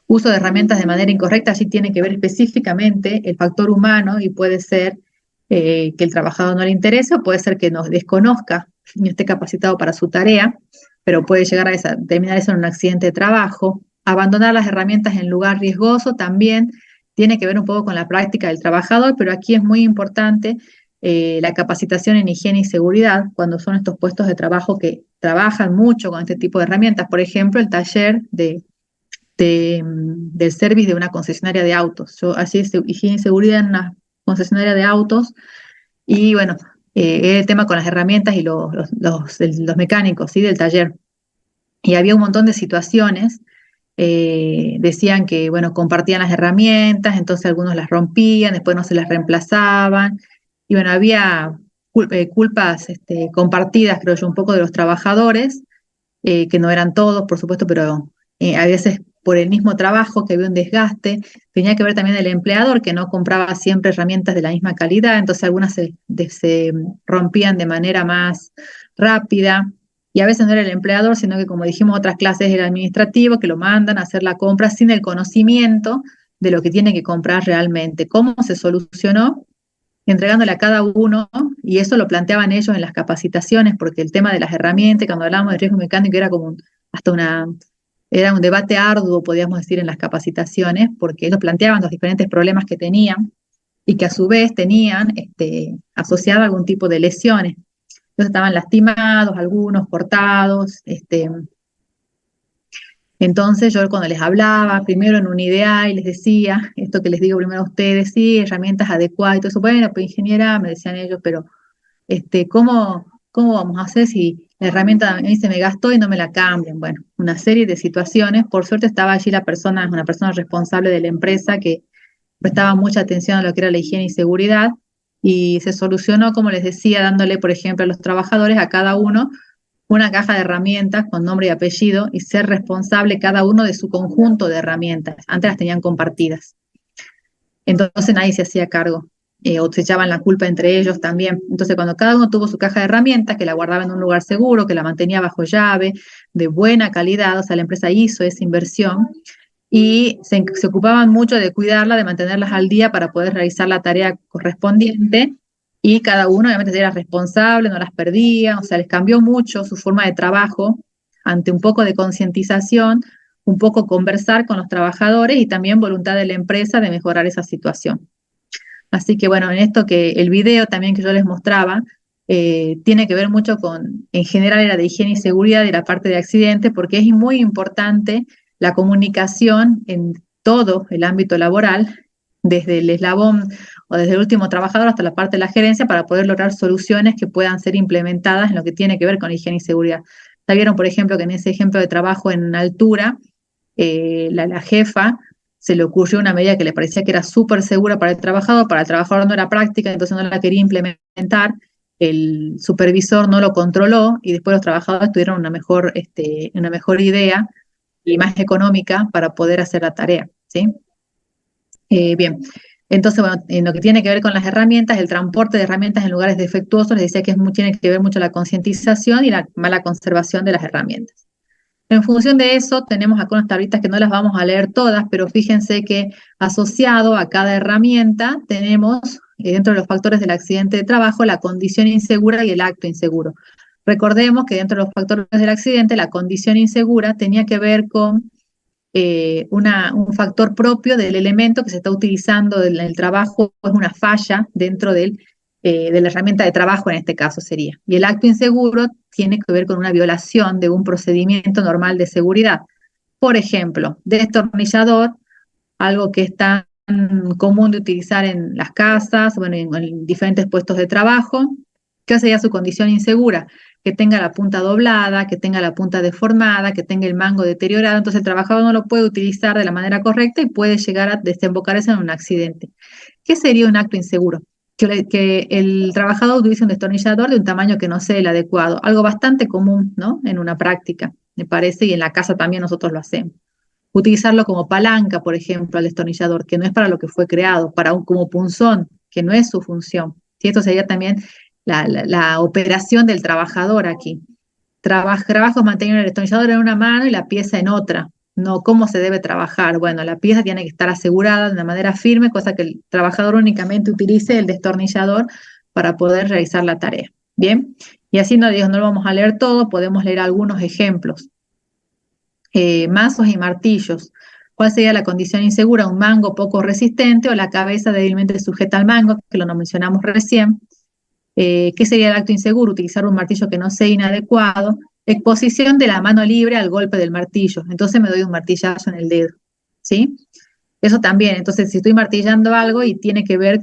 Uso de herramientas de manera incorrecta, allí tiene que ver específicamente el factor humano y puede ser que el trabajador no le interese o puede ser que nos desconozca, no esté capacitado para su tarea, pero puede llegar a terminar eso en un accidente de trabajo. Abandonar las herramientas en lugar riesgoso también tiene que ver un poco con la práctica del trabajador, pero aquí es muy importante la capacitación en higiene y seguridad cuando son estos puestos de trabajo que trabajan mucho con este tipo de herramientas. Por ejemplo, el taller del service de una concesionaria de autos. Yo hacía higiene y seguridad en una concesionaria de autos y bueno, el tema con las herramientas y los mecánicos, ¿sí? Del taller. Y había un montón de situaciones, decían que, bueno, compartían las herramientas, entonces algunos las rompían, después no se las reemplazaban, y bueno, había culpas compartidas, creo yo, un poco de los trabajadores, que no eran todos, por supuesto, pero a veces por el mismo trabajo que había un desgaste, tenía que ver también el empleador que no compraba siempre herramientas de la misma calidad, entonces algunas se rompían de manera más rápida y a veces no era el empleador, sino que como dijimos otras clases era administrativo que lo mandan a hacer la compra sin el conocimiento de lo que tiene que comprar realmente. ¿Cómo se solucionó? Entregándole a cada uno, y eso lo planteaban ellos en las capacitaciones, porque el tema de las herramientas, cuando hablábamos de riesgo mecánico, era como era un debate arduo, podríamos decir, en las capacitaciones, porque ellos planteaban los diferentes problemas que tenían y que a su vez tenían asociado algún tipo de lesiones. Entonces estaban lastimados, algunos cortados, Entonces yo cuando les hablaba, primero en una idea y les decía, esto que les digo primero a ustedes, sí, herramientas adecuadas y todo eso, bueno, pues ingeniera, me decían ellos, pero ¿cómo vamos a hacer si la herramienta a mí se me gastó y no me la cambian? Bueno, una serie de situaciones. Por suerte estaba allí una persona responsable de la empresa que prestaba mucha atención a lo que era la higiene y seguridad y se solucionó, como les decía, dándole, por ejemplo, a los trabajadores, a cada uno, una caja de herramientas con nombre y apellido y ser responsable cada uno de su conjunto de herramientas. Antes las tenían compartidas. Entonces nadie se hacía cargo o se echaban la culpa entre ellos también. Entonces cuando cada uno tuvo su caja de herramientas, que la guardaba en un lugar seguro, que la mantenía bajo llave, de buena calidad, o sea, la empresa hizo esa inversión y se ocupaban mucho de cuidarla, de mantenerlas al día para poder realizar la tarea correspondiente y cada uno obviamente era responsable, no las perdía, o sea, les cambió mucho su forma de trabajo ante un poco de concientización, un poco conversar con los trabajadores y también voluntad de la empresa de mejorar esa situación. Así que bueno, en esto que el video también que yo les mostraba, tiene que ver mucho con, en general era de higiene y seguridad y la parte de accidente, porque es muy importante la comunicación en todo el ámbito laboral, desde el eslabón o desde el último trabajador hasta la parte de la gerencia, para poder lograr soluciones que puedan ser implementadas en lo que tiene que ver con higiene y seguridad. Ya vieron, por ejemplo, que en ese ejemplo de trabajo en altura, la jefa se le ocurrió una medida que le parecía que era súper segura para el trabajador no era práctica, entonces no la quería implementar, el supervisor no lo controló y después los trabajadores tuvieron una mejor idea y más económica para poder hacer la tarea, ¿sí? Bien, entonces, bueno, en lo que tiene que ver con las herramientas, el transporte de herramientas en lugares defectuosos, les decía que tiene que ver mucho la concientización y la mala conservación de las herramientas. En función de eso, tenemos acá unas tablitas que no las vamos a leer todas, pero fíjense que asociado a cada herramienta tenemos, dentro de los factores del accidente de trabajo, la condición insegura y el acto inseguro. Recordemos que dentro de los factores del accidente, la condición insegura tenía que ver con un factor propio del elemento que se está utilizando en el trabajo, es una falla dentro de la herramienta de trabajo en este caso sería. Y el acto inseguro tiene que ver con una violación de un procedimiento normal de seguridad. Por ejemplo, destornillador, algo que es tan común de utilizar en las casas, bueno, en diferentes puestos de trabajo. ¿Qué sería su condición insegura? Que tenga la punta doblada, que tenga la punta deformada, que tenga el mango deteriorado, entonces el trabajador no lo puede utilizar de la manera correcta y puede llegar a desembocarse en un accidente. ¿Qué sería un acto inseguro? Que el trabajador utilice un destornillador de un tamaño que no sea el adecuado, algo bastante común, ¿no? En una práctica, me parece, y en la casa también nosotros lo hacemos. Utilizarlo como palanca, por ejemplo, al destornillador, que no es para lo que fue creado, como punzón, que no es su función. ¿Sí? Esto sería también la operación del trabajador aquí. Trabajo es mantener el destornillador en una mano y la pieza en otra. No, ¿cómo se debe trabajar? Bueno, la pieza tiene que estar asegurada de una manera firme, cosa que el trabajador únicamente utilice el destornillador para poder realizar la tarea. Bien, y así no, digo, no lo vamos a leer todo, podemos leer algunos ejemplos. Mazos y martillos. ¿Cuál sería la condición insegura? Un mango poco resistente o la cabeza débilmente sujeta al mango, que lo mencionamos recién. ¿Qué sería el acto inseguro? Utilizar un martillo que no sea inadecuado. Exposición de la mano libre al golpe del martillo. Entonces me doy un martillazo en el dedo. ¿Sí? Eso también. Entonces, si estoy martillando algo y tiene que ver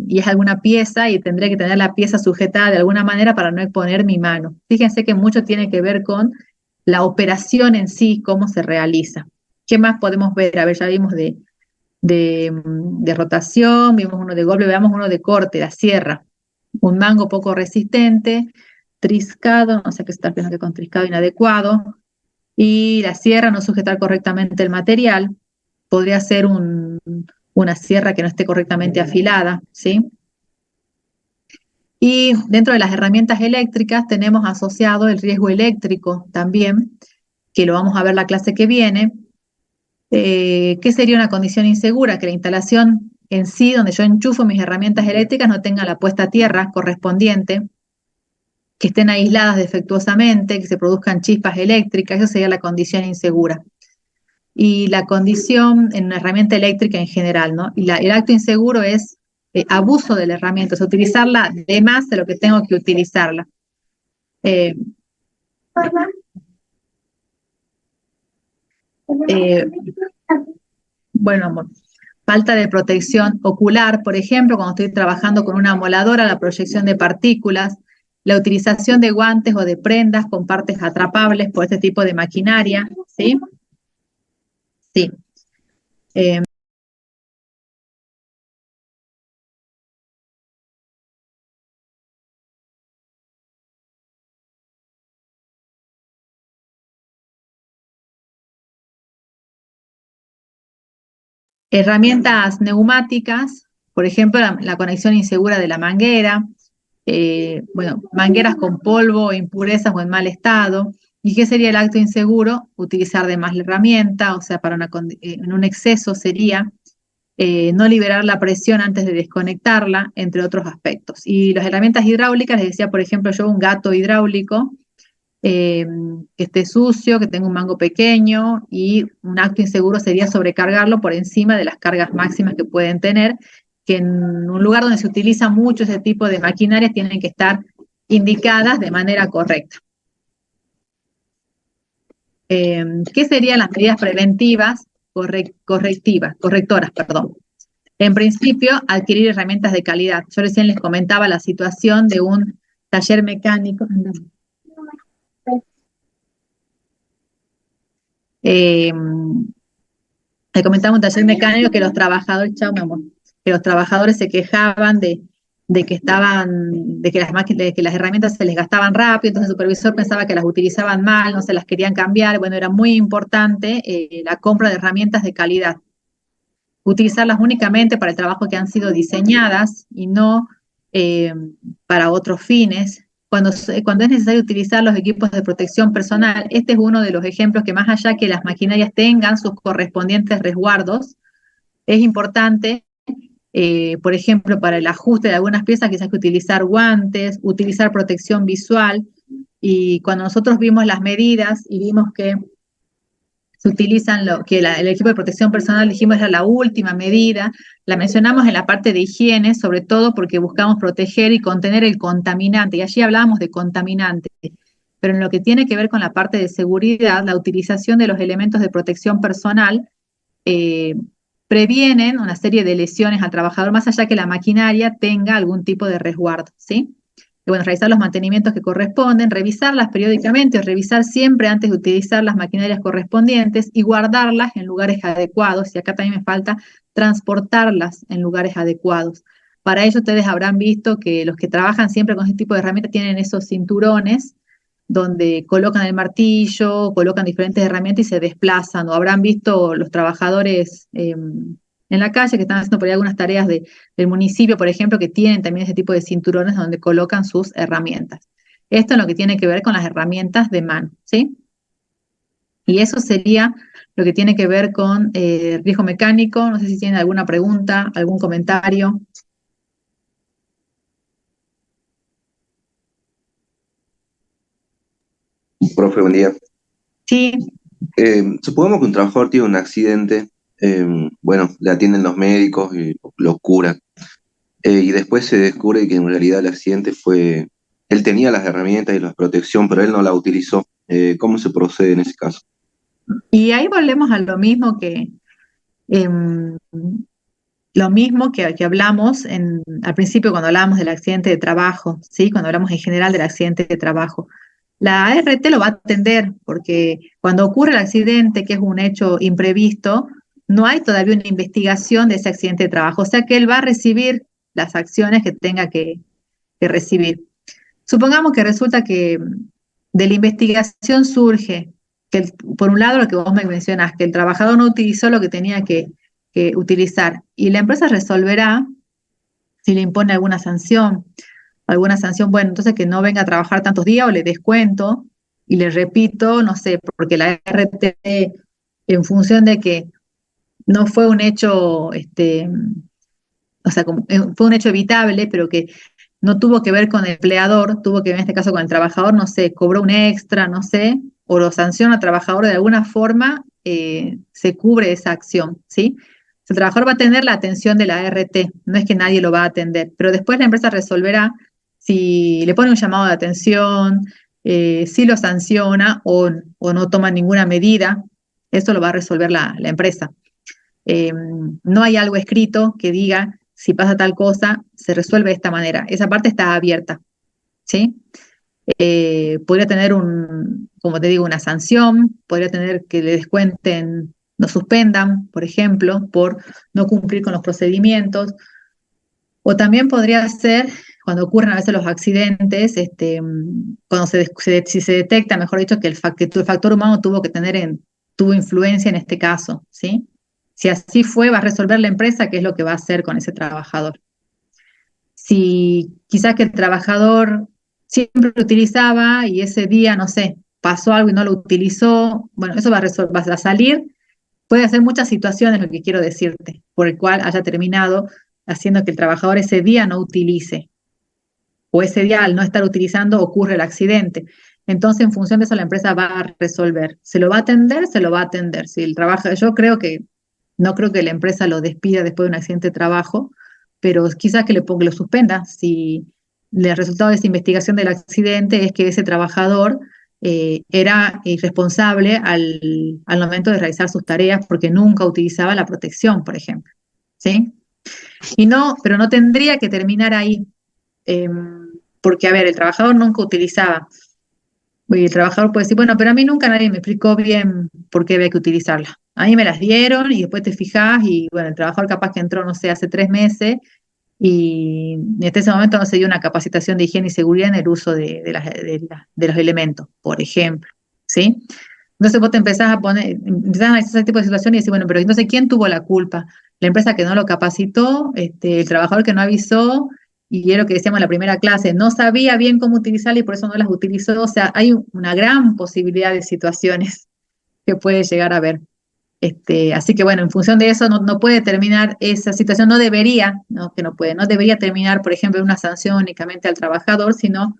y es alguna pieza y tendré que tener la pieza sujetada de alguna manera para no exponer mi mano. Fíjense que mucho tiene que ver con la operación en sí, cómo se realiza. ¿Qué más podemos ver? A ver, ya vimos de rotación, vimos uno de golpe, veamos uno de corte, la sierra. Un mango poco resistente, triscado, no sé qué se está pensando que con triscado inadecuado, y la sierra no sujetar correctamente el material, podría ser una sierra que no esté correctamente afilada, ¿sí? Y dentro de las herramientas eléctricas tenemos asociado el riesgo eléctrico también, que lo vamos a ver la clase que viene. ¿Qué sería una condición insegura? Que la instalación en sí, donde yo enchufo mis herramientas eléctricas, no tenga la puesta a tierra correspondiente, que estén aisladas defectuosamente, que se produzcan chispas eléctricas, eso sería la condición insegura. Y la condición en una herramienta eléctrica en general, ¿no? Y el acto inseguro es abuso de la herramienta, o sea, utilizarla de más de lo que tengo que utilizarla. Eh, bueno, amor, falta de protección ocular, por ejemplo, cuando estoy trabajando con una moladora, la proyección de partículas, la utilización de guantes o de prendas con partes atrapables por este tipo de maquinaria, ¿sí? Sí. Eh, Herramientas neumáticas, por ejemplo, la conexión insegura de la manguera, bueno, mangueras con polvo, impurezas o en mal estado. ¿Y qué sería el acto inseguro? Utilizar de más la herramienta, o sea, en un exceso sería no liberar la presión antes de desconectarla, entre otros aspectos. Y las herramientas hidráulicas, les decía, por ejemplo, yo un gato hidráulico, eh, que esté sucio, que tenga un mango pequeño, y un acto inseguro sería sobrecargarlo por encima de las cargas máximas que pueden tener, que en un lugar donde se utiliza mucho ese tipo de maquinarias tienen que estar indicadas de manera correcta. ¿Qué serían las medidas preventivas correctoras, perdón? En principio, adquirir herramientas de calidad. Yo recién les comentaba la situación de un taller mecánico. Eh, Le comentaba un taller mecánico que los trabajadores, chao, mi amor, que los trabajadores se quejaban de que de que de que las herramientas se les gastaban rápido, entonces el supervisor pensaba que las utilizaban mal, no se las querían cambiar. Bueno, era muy importante la compra de herramientas de calidad, utilizarlas únicamente para el trabajo que han sido diseñadas y no eh, para otros fines. Cuando es necesario utilizar los equipos de protección personal, este es uno de los ejemplos que más allá que las maquinarias tengan sus correspondientes resguardos, es importante, por ejemplo, para el ajuste de algunas piezas quizás que utilizar guantes, utilizar protección visual. Y cuando nosotros vimos las medidas y vimos que se utilizan el equipo de protección personal, dijimos era la última medida, la mencionamos en la parte de higiene, sobre todo porque buscamos proteger y contener el contaminante, y allí hablábamos de contaminante, pero en lo que tiene que ver con la parte de seguridad, la utilización de los elementos de protección personal eh, previenen una serie de lesiones al trabajador, más allá que la maquinaria tenga algún tipo de resguardo, ¿sí? Y bueno, realizar los mantenimientos que corresponden, revisarlas periódicamente, revisar siempre antes de utilizar las maquinarias correspondientes y guardarlas en lugares adecuados. Y acá también me falta transportarlas en lugares adecuados. Para ello ustedes habrán visto que los que trabajan siempre con este tipo de herramientas tienen esos cinturones donde colocan el martillo, colocan diferentes herramientas y se desplazan, o habrán visto los trabajadores en la calle que están haciendo por ahí algunas tareas del municipio, por ejemplo, que tienen también ese tipo de cinturones donde colocan sus herramientas. Esto es lo que tiene que ver con las herramientas de mano, ¿sí? Y eso sería lo que tiene que ver con riesgo mecánico. No sé si tienen alguna pregunta, algún comentario. Profe, buen día. Sí. Supongamos que un trabajador tiene un accidente, bueno, le atienden los médicos y lo curan. Y después se descubre que en realidad el accidente fue, él tenía las herramientas y la protección, pero él no la utilizó. ¿Cómo se procede en ese caso? Y ahí volvemos a lo mismo em, que hablamos al principio cuando hablábamos del accidente de trabajo, ¿sí? Cuando hablamos en general del accidente de trabajo. La ART lo va a atender porque cuando ocurre el accidente, que es un hecho imprevisto, no hay todavía una investigación de ese accidente de trabajo, o sea que él va a recibir las acciones que tenga que recibir. Supongamos que resulta que de la investigación surge que, por un lado, lo que vos me mencionás, que el trabajador no utilizó lo que tenía que utilizar, y la empresa resolverá si le impone alguna sanción, bueno, entonces que no venga a trabajar tantos días o le descuento, y le repito, no sé, porque la RT, en función de que no fue un hecho, o sea, fue un hecho evitable, pero que no tuvo que ver con el empleador, tuvo que ver en este caso con el trabajador, no sé, cobró un extra, no sé, o lo sanciona al trabajador de alguna forma, se cubre esa acción, ¿sí? El trabajador va a tener la atención de la ART, no es que nadie lo va a atender, pero después la empresa resolverá si le pone un llamado de atención, si lo sanciona o no toma ninguna medida Eso lo va a resolver la empresa. No hay algo escrito que diga, si pasa tal cosa, se resuelve de esta manera. Esa parte está abierta, ¿sí? Podría tener como te digo, una sanción, podría tener que le descuenten, lo suspendan, por ejemplo, por no cumplir con los procedimientos, o también podría ser, cuando ocurren a veces los accidentes, cuando si se detecta, mejor dicho, que el factor humano tuvo influencia en este caso, ¿sí? Si así fue, va a resolver la empresa qué es lo que va a hacer con ese trabajador. Si quizás que el trabajador siempre lo utilizaba y ese día, no sé, pasó algo y no lo utilizó, bueno, eso va a salir. Puede hacer muchas situaciones, lo que quiero decirte, por el cual haya terminado haciendo que el trabajador ese día no utilice, o ese día al no estar utilizando ocurre el accidente. Entonces, en función de eso, la empresa va a resolver. ¿Se lo va a atender? Se lo va a atender. Si el trabajo, no creo que la empresa lo despida después de un accidente de trabajo, pero quizás que lo suspenda si el resultado de esa investigación del accidente es que ese trabajador era irresponsable al momento de realizar sus tareas porque nunca utilizaba la protección, por ejemplo. ¿Sí? Pero no tendría que terminar ahí, eh, porque, a ver, el trabajador nunca utilizaba. Y el trabajador puede decir, bueno, pero a mí nunca nadie me explicó bien por qué había que utilizarla. A mí me las dieron y después te fijás y, bueno, el trabajador capaz que entró, no sé, hace 3 meses y desde ese momento no se dio una capacitación de higiene y seguridad en el uso de los elementos, por ejemplo, ¿sí? Entonces vos empezás a analizar ese tipo de situaciones y decís, bueno, pero entonces, ¿quién tuvo la culpa? La empresa que no lo capacitó, el trabajador que no avisó, y es lo que decíamos en la primera clase, no sabía bien cómo utilizarla y por eso no las utilizó. O sea, hay una gran posibilidad de situaciones que puede llegar a haber. Así que bueno, en función de eso no puede terminar esa situación, no debería, no que no puede, no debería terminar, por ejemplo, en una sanción únicamente al trabajador, sino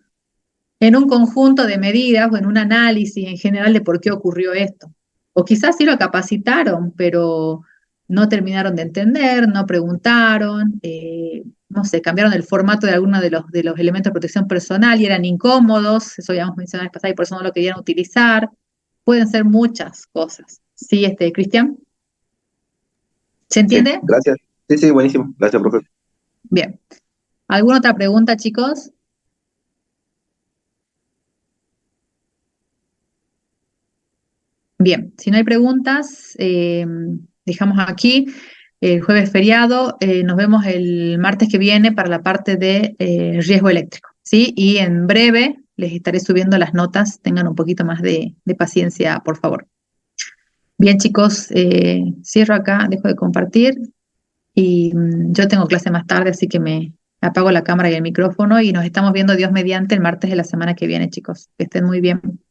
en un conjunto de medidas o en un análisis en general de por qué ocurrió esto. O quizás sí lo capacitaron, pero no terminaron de entender, no preguntaron, no sé, cambiaron el formato de algunos de los elementos de protección personal y eran incómodos, eso ya hemos mencionado la vez pasada y por eso no lo querían utilizar. Pueden ser muchas cosas. ¿Sí, Cristian? ¿Se Sí, entiende? gracias. Sí, sí, buenísimo. Gracias, profe. Bien. ¿Alguna otra pregunta, chicos? Bien, si no hay preguntas, dejamos aquí. El jueves feriado, nos vemos el martes que viene para la parte de riesgo eléctrico, ¿sí? Y en breve les estaré subiendo las notas. Tengan un poquito más de paciencia, por favor. Bien, chicos, cierro acá, dejo de compartir y yo tengo clase más tarde, así que me apago la cámara y el micrófono y nos estamos viendo, Dios mediante, el martes de la semana que viene, chicos. Que estén muy bien.